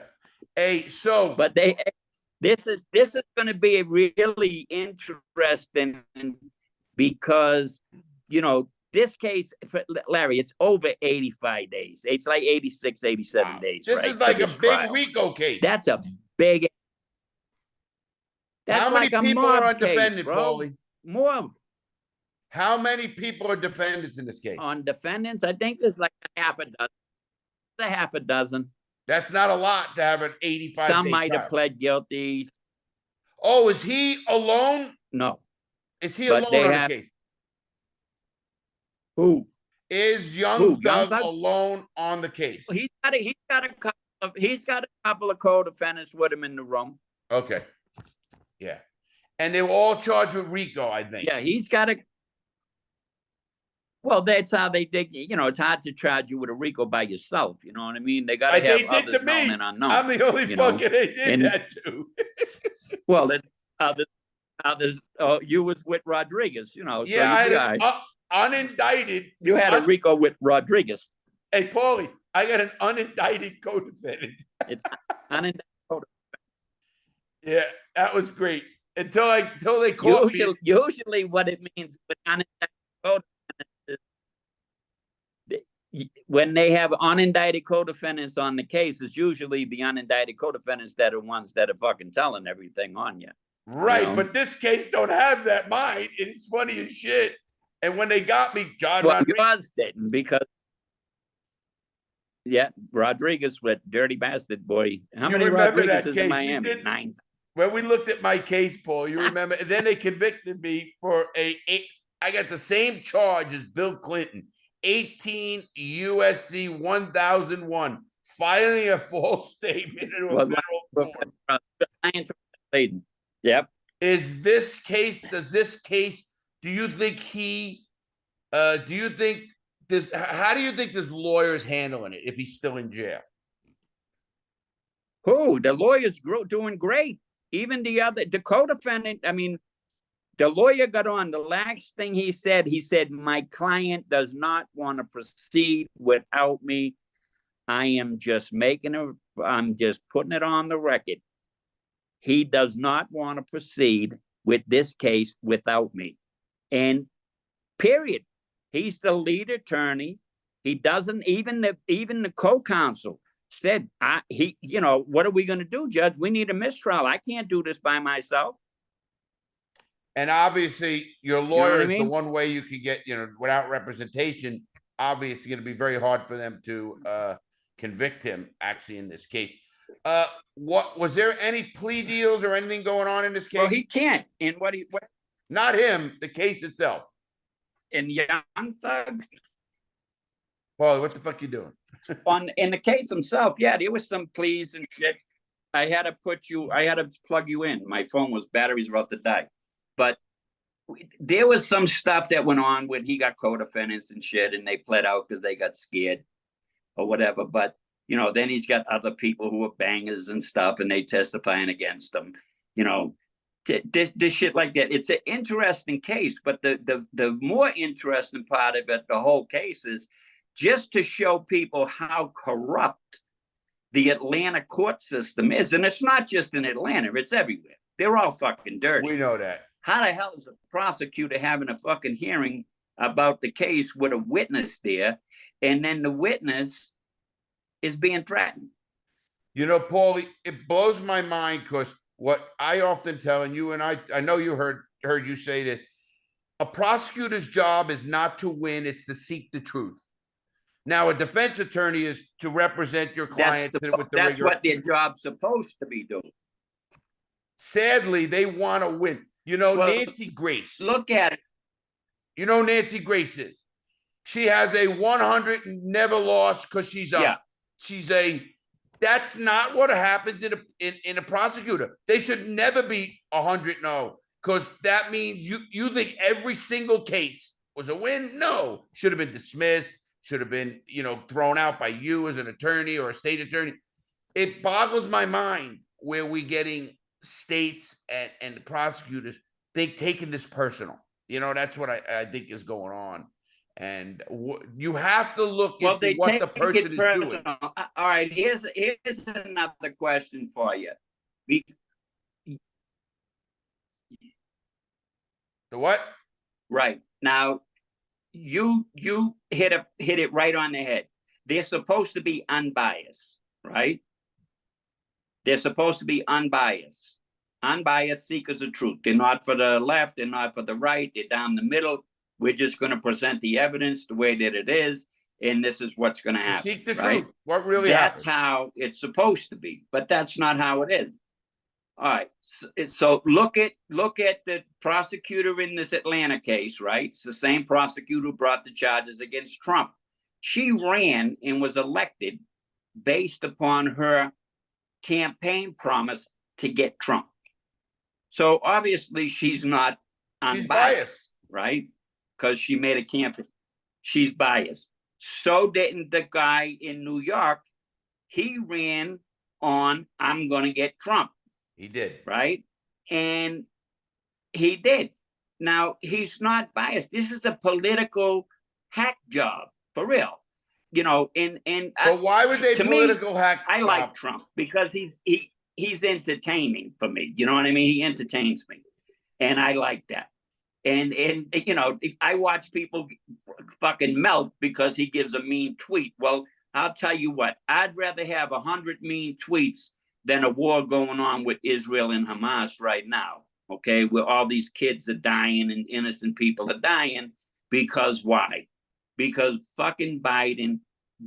[SPEAKER 1] Hey, so.
[SPEAKER 2] But this is going to be really interesting because, this case, Larry, it's over 85 days. It's like 86, 87 days.
[SPEAKER 1] This is like a big RICO case.
[SPEAKER 2] That's a big. That's
[SPEAKER 1] How many
[SPEAKER 2] like
[SPEAKER 1] people are on defendant, Paulie?
[SPEAKER 2] More.
[SPEAKER 1] How many people are defendants in this case?
[SPEAKER 2] On defendants, I think there's like a half a dozen.
[SPEAKER 1] That's not a lot to have an 85.
[SPEAKER 2] Some might have pled guilty.
[SPEAKER 1] Oh, is he alone?
[SPEAKER 2] No.
[SPEAKER 1] Is he alone on the case?
[SPEAKER 2] Who?
[SPEAKER 1] Is Young Thug alone on the case?
[SPEAKER 2] Well, he's got a couple of co-defendants with him in the room.
[SPEAKER 1] Okay. Yeah. And they were all charged with RICO, I think.
[SPEAKER 2] Yeah, he's got a. Well, that's how they did. It's hard to charge you with a RICO by yourself. You know what I mean? They got to have others known and unknown.
[SPEAKER 1] I'm the only fucking they did that to.
[SPEAKER 2] Well, others. You was with Rodriguez.
[SPEAKER 1] Yeah, so I had unindicted.
[SPEAKER 2] You had a RICO with Rodriguez.
[SPEAKER 1] Hey, Paulie, I got an unindicted co-defendant.
[SPEAKER 2] It's unindicted co-defendant.
[SPEAKER 1] Yeah, that was great. Until they caught me.
[SPEAKER 2] Usually, what it means with unindicted co-defendant is when they have unindicted co-defendants on the case, it's usually the unindicted co-defendants that are ones that are fucking telling everything on you.
[SPEAKER 1] Right, but this case don't have that mind. It's funny as shit. And when they got me,
[SPEAKER 2] yours didn't, because Rodriguez with dirty bastard boy. How many Rodriguez's in Miami? 9.
[SPEAKER 1] When we looked at my case, Paul, you remember? And then they convicted me for I got the same charge as Bill Clinton, 18 USC 1001, filing a false statement in a federal court.
[SPEAKER 2] Yep.
[SPEAKER 1] Does this case, do you think how do you think this lawyer's handling it if he's still in jail?
[SPEAKER 2] The lawyer's doing great. Even the co-defendant, the lawyer got on. The last thing he said, my client does not want to proceed without me. I'm just putting it on the record. He does not want to proceed with this case without me. And period. He's the lead attorney. He doesn't, even the co-counsel said, what are we going to do, Judge? We need a mistrial. I can't do this by myself.
[SPEAKER 1] And obviously, your lawyer is the one way you could get, without representation. Obviously, it's going to be very hard for them to convict him, actually, in this case. What was there any plea deals or anything going on in this case?
[SPEAKER 2] Well, he can't. And
[SPEAKER 1] not him, the case itself.
[SPEAKER 2] And Young Thug,
[SPEAKER 1] Paulie, what the fuck you doing?
[SPEAKER 2] In the case himself, yeah, there was some pleas and shit. I had to plug you in. My phone was batteries were about to die. But there was some stuff that went on when he got co-defendants and shit, and they pled out because they got scared or whatever. But then he's got other people who are bangers and stuff, and they testifying against him. This shit like that. It's an interesting case, but the more interesting part of it, the whole case, is just to show people how corrupt the Atlanta court system is. And it's not just in Atlanta, it's everywhere. They're all fucking dirty.
[SPEAKER 1] We know that.
[SPEAKER 2] How the hell is a prosecutor having a fucking hearing about the case with a witness there, and then the witness is being threatened?
[SPEAKER 1] Paulie, it blows my mind because what I often tell, and you and I know you heard you say this, a prosecutor's job is not to win, it's to seek the truth. Now, a defense attorney is to represent your client
[SPEAKER 2] that's what their job's supposed to be doing.
[SPEAKER 1] Sadly, they want to win. Nancy Grace.
[SPEAKER 2] Look at it.
[SPEAKER 1] Nancy Grace is. She has a 100 never lost because she's up. Yeah. That's not what happens in a prosecutor. They should never be 100 no, because that means you think every single case was a win. No, should have been dismissed. Should have been, thrown out by you as an attorney or a state attorney. It boggles my mind where we getting states and the prosecutors taking this personal. That's what I think is going on. And you have to look into what the person is doing.
[SPEAKER 2] All right, here's another question for you.
[SPEAKER 1] The what?
[SPEAKER 2] Right. Now, you hit it right on the head. They're supposed to be unbiased, right? They're supposed to be unbiased. Unbiased seekers of truth. They're not for the left, they're not for the right, they're down the middle. We're just going to present the evidence the way that it is, and this is what's going to happen.
[SPEAKER 1] Seek the truth. What really happened?
[SPEAKER 2] That's how it's supposed to be, but that's not how it is. All right. So look at the prosecutor in this Atlanta case, right? It's the same prosecutor who brought the charges against Trump. She ran and was elected based upon her campaign promise to get Trump. So obviously she's not unbiased,
[SPEAKER 1] she's biased,
[SPEAKER 2] right? Because she made a campaign. She's biased. So didn't the guy in New York. He ran on, I'm going to get Trump.
[SPEAKER 1] He did.
[SPEAKER 2] Right? And he did. Now, he's not biased. This is a political hack job, for real.
[SPEAKER 1] But why was a political hack job?
[SPEAKER 2] I like Trump because he's entertaining for me. You know what I mean? He entertains me. And I like that. And I watch people fucking melt because he gives a mean tweet. Well, I'll tell you what, I'd rather have 100 mean tweets than a war going on with Israel and Hamas right now, okay, where all these kids are dying and innocent people are dying. Because why? Because fucking Biden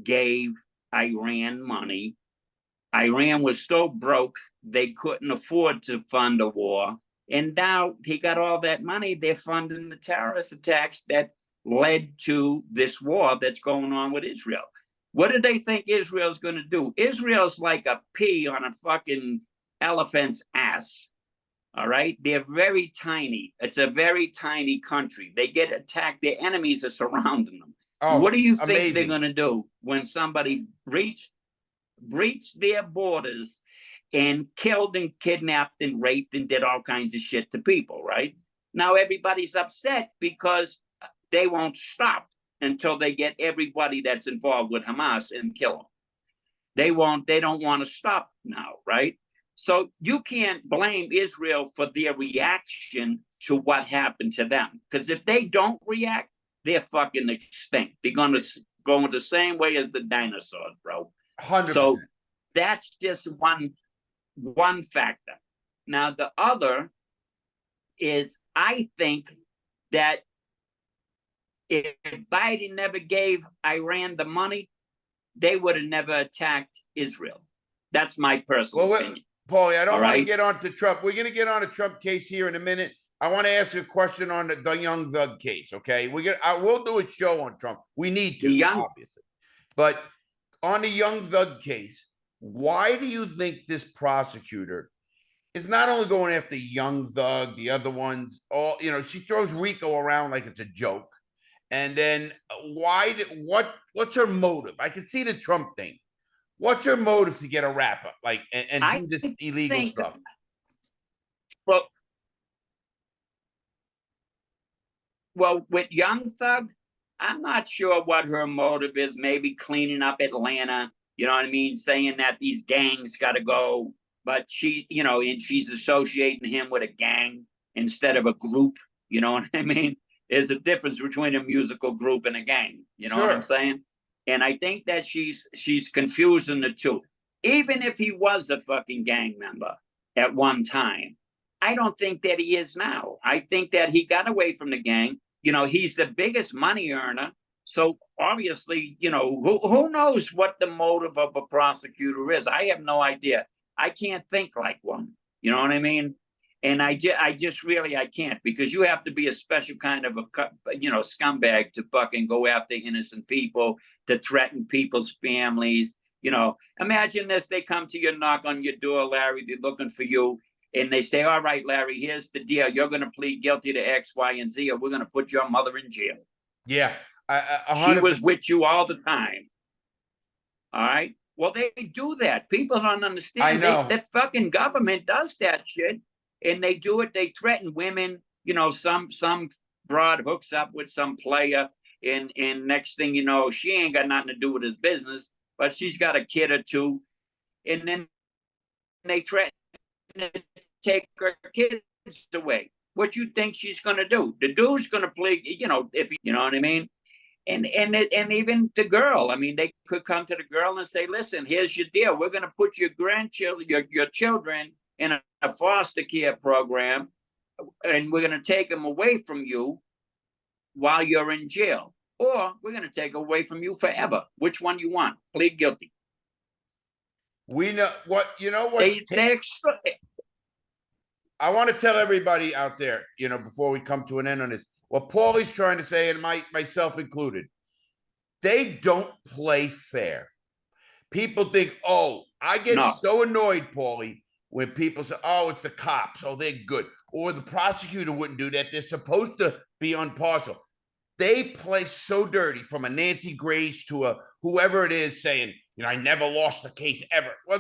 [SPEAKER 2] gave Iran money. Iran was so broke, they couldn't afford to fund a war. And now he got all that money. They're funding the terrorist attacks that led to this war that's going on with Israel. What do they think Israel's going to do? Israel's like a pea on a fucking elephant's ass. All right? They're very tiny. It's a very tiny country. They get attacked. Their enemies are surrounding them. Oh, what do you think they're going to do when somebody breached their borders and killed and kidnapped and raped and did all kinds of shit to people, right? Now everybody's upset because they won't stop until they get everybody that's involved with Hamas and kill them. They don't want to stop now, right? So you can't blame Israel for their reaction to what happened to them. Because if they don't react, they're fucking extinct. They're going to go in the same way as the dinosaurs, bro.
[SPEAKER 1] 100%.
[SPEAKER 2] So that's just one factor. Now, the other is, I think that if Biden never gave Iran the money, they would have never attacked Israel. That's my personal opinion.
[SPEAKER 1] Paulie, I don't want to get on to Trump. We're going to get on a Trump case here in a minute. I want to ask you a question on the young thug case, okay? We'll do a show on Trump. We need to, obviously. But on the Young Thug case, why do you think this prosecutor is not only going after Young Thug, the other ones, all, you know, she throws Rico around like it's a joke. And then what's her motive? I can see the Trump thing. What's her motive to get a rapper like and
[SPEAKER 2] I
[SPEAKER 1] do this illegal
[SPEAKER 2] think,
[SPEAKER 1] stuff?
[SPEAKER 2] well, with Young Thug, I'm not sure what her motive is. Maybe cleaning up Atlanta, you know what I mean? Saying that these gangs got to go. But she, you know, and she's associating him with a gang instead of a group. You know what I mean? There's a difference between a musical group and a gang. You know what I'm saying? And I think that she's confusing the two. Even if he was a fucking gang member at one time, I don't think that he is now. I think that he got away from the gang. You know, he's the biggest money earner. So obviously, you know, who knows what the motive of a prosecutor is? I have no idea. I can't think like one. You know what I mean? And I just really, I can't, because you have to be a special kind of scumbag to fucking go after innocent people, to threaten people's families. You know, imagine this. They come to you, knock on your door, Larry, they're looking for you. And they say, all right, Larry, here's the deal. You're going to plead guilty to X, Y, and Z, or we're going to put your mother in jail.
[SPEAKER 1] Yeah.
[SPEAKER 2] She was with you all the time. All right. Well, they do that. People don't understand.
[SPEAKER 1] I know.
[SPEAKER 2] The fucking government does that shit. And they do it. They threaten women. You know, some broad hooks up with some player. And next thing you know, she ain't got nothing to do with his business, but she's got a kid or two. And then they threaten to take her kids away. What you think she's going to do? The dude's going to plead, you know, if you know what I mean? And even the girl, I mean, they could come to the girl and say, listen, here's your deal. We're going to put your grandchildren, your children in a foster care program, and we're going to take them away from you while you're in jail. Or we're going to take away from you forever. Which one you want? Plead guilty.
[SPEAKER 1] We know what, you know what? I want to tell everybody out there, you know, before we come to an end on this, what Paulie's trying to say, and myself included, they don't play fair. People think, oh, I get so annoyed, Paulie, when people say, oh, it's the cops, oh, they're good. Or the prosecutor wouldn't do that. They're supposed to be impartial. They play so dirty, from a Nancy Grace to a whoever it is saying, you know, I never lost the case ever. Well,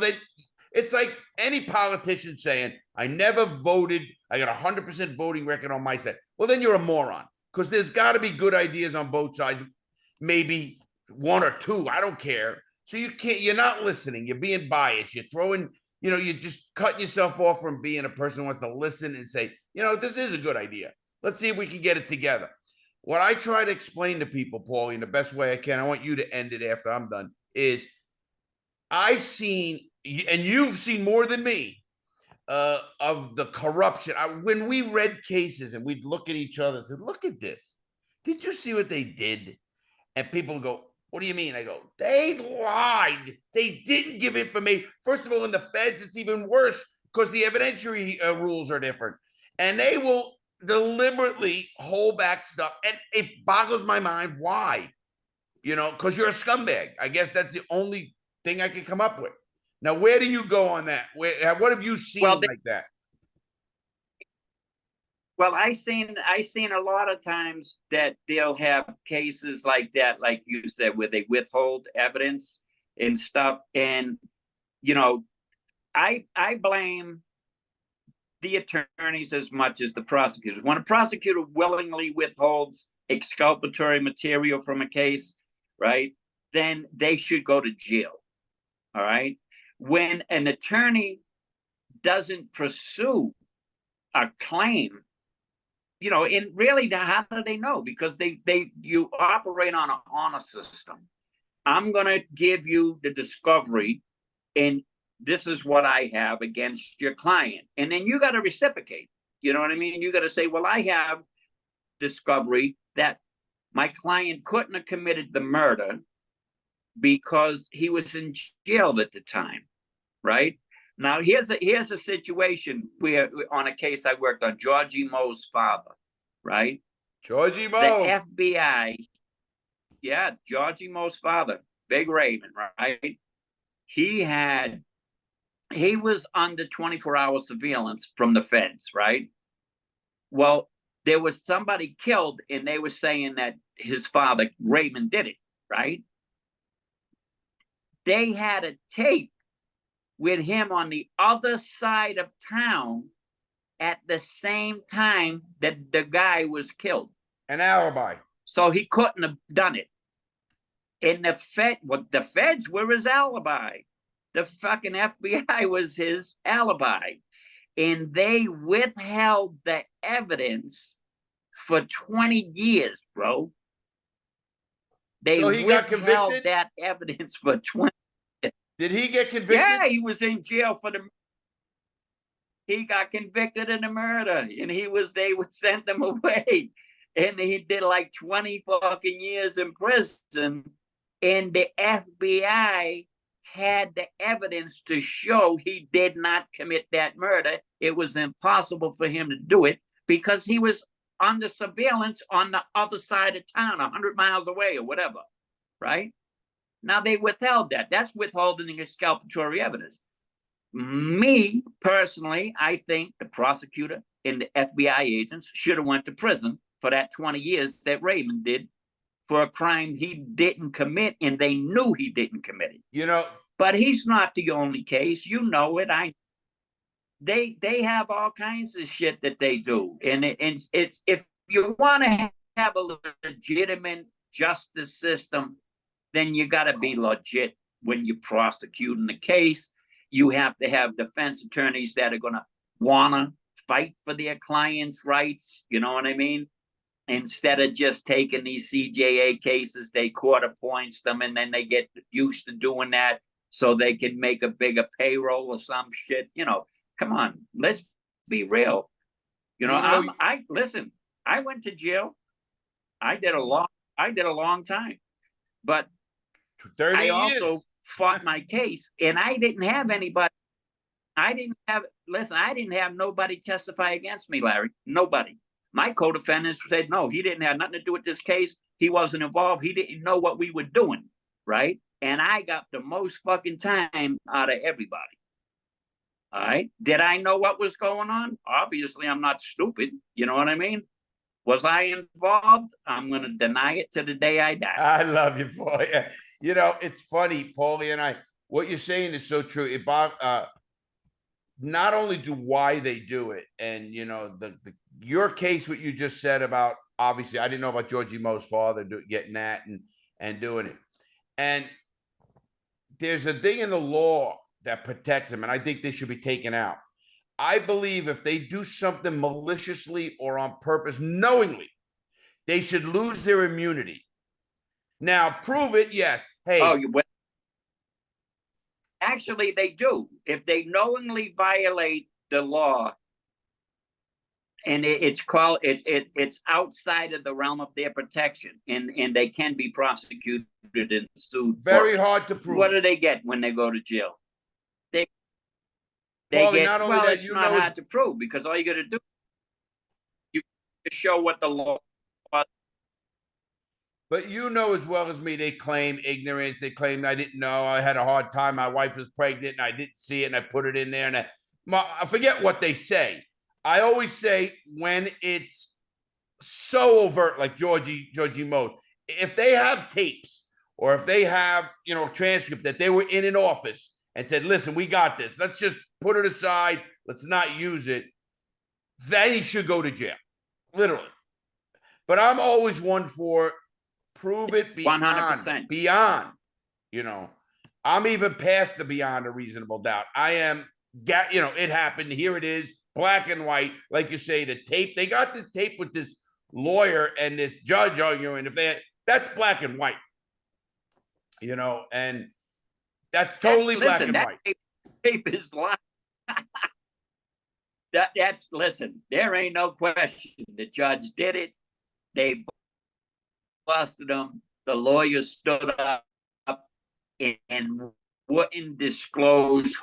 [SPEAKER 1] it's like any politician saying, I never voted. I got 100% voting record on my side. Well, then you're a moron, because there's got to be good ideas on both sides. Maybe one or two. I don't care. So you're not listening. You're being biased. You're throwing, you know, you're just cutting yourself off from being a person who wants to listen and say, you know, this is a good idea. Let's see if we can get it together. What I try to explain to people, Paulie, in the best way I can, I want you to end it after I'm done, is I've seen, and you've seen more than me, of the corruption. When we read cases and we'd look at each other and say, look at this. Did you see what they did? And people go, what do you mean? I go, they lied. They didn't give information. First of all, in the feds, it's even worse because the evidentiary rules are different. And they will deliberately hold back stuff. And it boggles my mind why. You know, because you're a scumbag. I guess that's the only thing I can come up with. Now, where do you go on that? What have you seen like that?
[SPEAKER 2] Well, I seen a lot of times that they'll have cases like that, like you said, where they withhold evidence and stuff. And, you know, I blame the attorneys as much as the prosecutors. When a prosecutor willingly withholds exculpatory material from a case, right, then they should go to jail. All right. When an attorney doesn't pursue a claim, you know, and really, how do they know? Because you operate on an honor system. I'm going to give you the discovery, and this is what I have against your client. And then you got to reciprocate. You know what I mean? You got to say, well, I have discovery that my client couldn't have committed the murder because he was in jail at the time, right? Now, here's a situation where, on a case I worked on, Georgie Moe's father, right?
[SPEAKER 1] Georgie Moe.
[SPEAKER 2] The FBI, yeah, Georgie Moe's father. Big Raymond, right? He was under 24-hour surveillance from the feds, right? Well, there was somebody killed, and they were saying that his father, Raymond, did it, right? They had a tape with him on the other side of town at the same time that the guy was killed.
[SPEAKER 1] An alibi.
[SPEAKER 2] So he couldn't have done it. And the feds were his alibi. The fucking FBI was his alibi. And they withheld the evidence for 20 years, bro. They
[SPEAKER 1] So he got
[SPEAKER 2] withheld
[SPEAKER 1] convicted?
[SPEAKER 2] that evidence for 20.
[SPEAKER 1] Did he get convicted?
[SPEAKER 2] Yeah, he was in jail for he got convicted of the murder, and they would send him away. And he did like 20 fucking years in prison. And the FBI had the evidence to show he did not commit that murder. It was impossible for him to do it because he was under surveillance on the other side of town, 100 miles away or whatever, right? Now they withheld that. That's withholding exculpatory evidence. Me, personally, I think the prosecutor and the FBI agents should have went to prison for that 20 years that Raymond did for a crime he didn't commit, and they knew he didn't commit it.
[SPEAKER 1] You know,
[SPEAKER 2] but he's not the only case. You know it. They have all kinds of shit that they do, and it's if you want to have a legitimate justice system, then you got to be legit when you're prosecuting the case. You have to have defense attorneys that are going to want to fight for their clients' rights. You know what I mean? Instead of just taking these CJA cases, they court appoints them, and then they get used to doing that so they can make a bigger payroll or some shit. You know, come on, let's be real. Listen, I went to jail. I did a long time, but
[SPEAKER 1] 30
[SPEAKER 2] I
[SPEAKER 1] years.
[SPEAKER 2] also fought my case, and I didn't have anybody. I didn't have nobody testify against me, Larry. Nobody. My co-defendants said, no, he didn't have nothing to do with this case. He wasn't involved. He didn't know what we were doing, right? And I got the most fucking time out of everybody. All right? Did I know what was going on? Obviously, I'm not stupid. You know what I mean? Was I involved? I'm going to deny it to the day I die.
[SPEAKER 1] I love you, boy. You know, it's funny, Paulie and I, what you're saying is so true. Not only do why they do it, and, you know, your case, what you just said about, obviously, I didn't know about Georgie Moe's father getting that and doing it. And there's a thing in the law that protects him, and I think they should be taken out. I believe if they do something maliciously or on purpose, knowingly, they should lose their immunity. Now, prove it, yes. Hey.
[SPEAKER 2] Actually, they do. If they knowingly violate the law, and it's outside of the realm of their protection, and they can be prosecuted and sued.
[SPEAKER 1] Very hard to prove.
[SPEAKER 2] What do they get when they go to jail? They
[SPEAKER 1] Paulie,
[SPEAKER 2] get,
[SPEAKER 1] not only
[SPEAKER 2] well,
[SPEAKER 1] that,
[SPEAKER 2] it's not hard to prove, because all you got to do, you show what the law.
[SPEAKER 1] But you know as well as me, they claim ignorance. They claim I didn't know. I had a hard time. My wife was pregnant and I didn't see it, and I put it in there. And I forget what they say. I always say when it's so overt, like Georgie Moe, if they have tapes or if they have, you know, transcript that they were in an office and said, listen, we got this. Let's just put it aside. Let's not use it. Then he should go to jail, literally. But I'm always one for prove it beyond,
[SPEAKER 2] 100%.
[SPEAKER 1] Beyond, you know, I'm even past the beyond a reasonable doubt. I am, you know, it happened. Here it is, black and white. Like you say, the tape, they got this tape with this lawyer and this judge arguing. That's black and white, you know, and that's totally black and white.
[SPEAKER 2] Tape is lying. Listen, there ain't no question. The judge did it. They busted him. The lawyer stood up and wouldn't disclose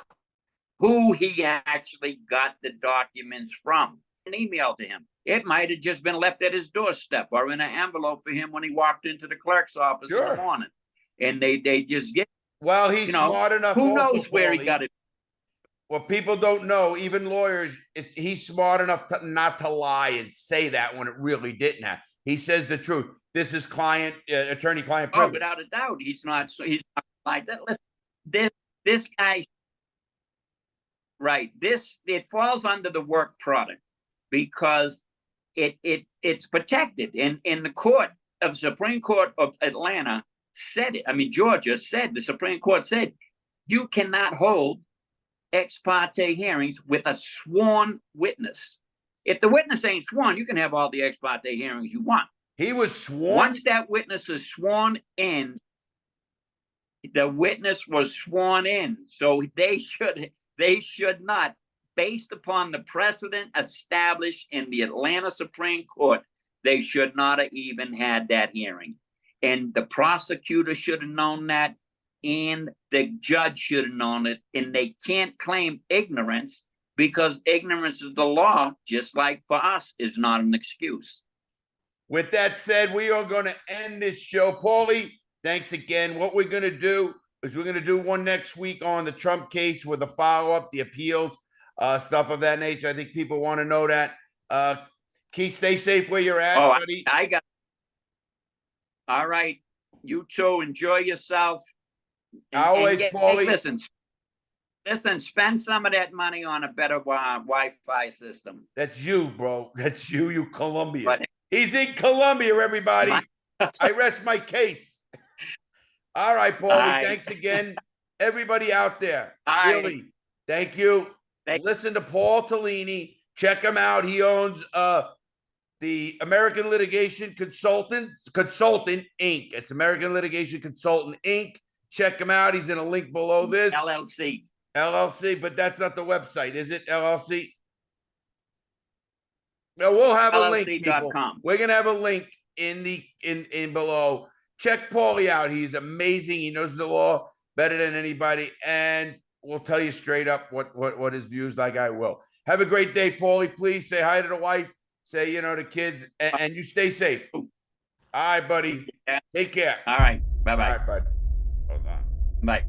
[SPEAKER 2] who he actually got the documents from. An email to him. It might have just been left at his doorstep or in an envelope for him when he walked into the clerk's office in the morning. and they just get,
[SPEAKER 1] Well, he's
[SPEAKER 2] you know,
[SPEAKER 1] smart enough.
[SPEAKER 2] who
[SPEAKER 1] also,
[SPEAKER 2] knows where he
[SPEAKER 1] Paulie.
[SPEAKER 2] got it.
[SPEAKER 1] What people don't know, even lawyers, he's smart enough to not to lie and say that when it really didn't happen. He says the truth. This is attorney-client
[SPEAKER 2] Oh,
[SPEAKER 1] privilege.
[SPEAKER 2] without a doubt, he's not like that. Listen, this guy, right? It falls under the work product because it's protected. And in the court of Supreme Court of Atlanta said it. I mean, Georgia said, the Supreme Court said, you cannot hold ex parte hearings with a sworn witness. If the witness ain't sworn, you can have all the ex parte hearings you want.
[SPEAKER 1] He was sworn.
[SPEAKER 2] Once that witness is sworn in, the witness was sworn in. So they should not, based upon the precedent established in the Atlanta Supreme Court, they should not have even had that hearing. And the prosecutor should have known that, and the judge should have known it. And they can't claim ignorance, because ignorance of the law, just like for us, is not an excuse.
[SPEAKER 1] With that said, we are going to end this show. Paulie, thanks again. What we're going to do is we're going to do one next week on the Trump case with a follow-up, the appeals, stuff of that nature. I think people want to know that. Keith, stay safe where you're at, buddy.
[SPEAKER 2] I got. All right. You too. Enjoy yourself.
[SPEAKER 1] Always, Paulie.
[SPEAKER 2] Hey, listen, spend some of that money on a better Wi-Fi system.
[SPEAKER 1] That's you, bro. That's you Columbia.
[SPEAKER 2] But,
[SPEAKER 1] he's in Columbia, everybody. I rest my case. All right, Paulie. Thanks again. Everybody out there. Really, thank you. Listen to Paul Tellini. Check him out. He owns the American Litigation Consultant Inc. It's American Litigation Consultant Inc. Check him out. He's in a link below this. LLC, but that's not the website, is it? LLC? No, we'll have a link, people. We're gonna have a link in below. Check Paulie out. He's amazing. He knows the law better than anybody, and we'll tell you straight up what his views like. I will. Have a great day, Paulie. Please say hi to the wife. Say, the kids, and you stay safe. All right, buddy. Take care.
[SPEAKER 2] All right. Bye-bye.
[SPEAKER 1] All right, bud. Hold on.
[SPEAKER 2] Bye.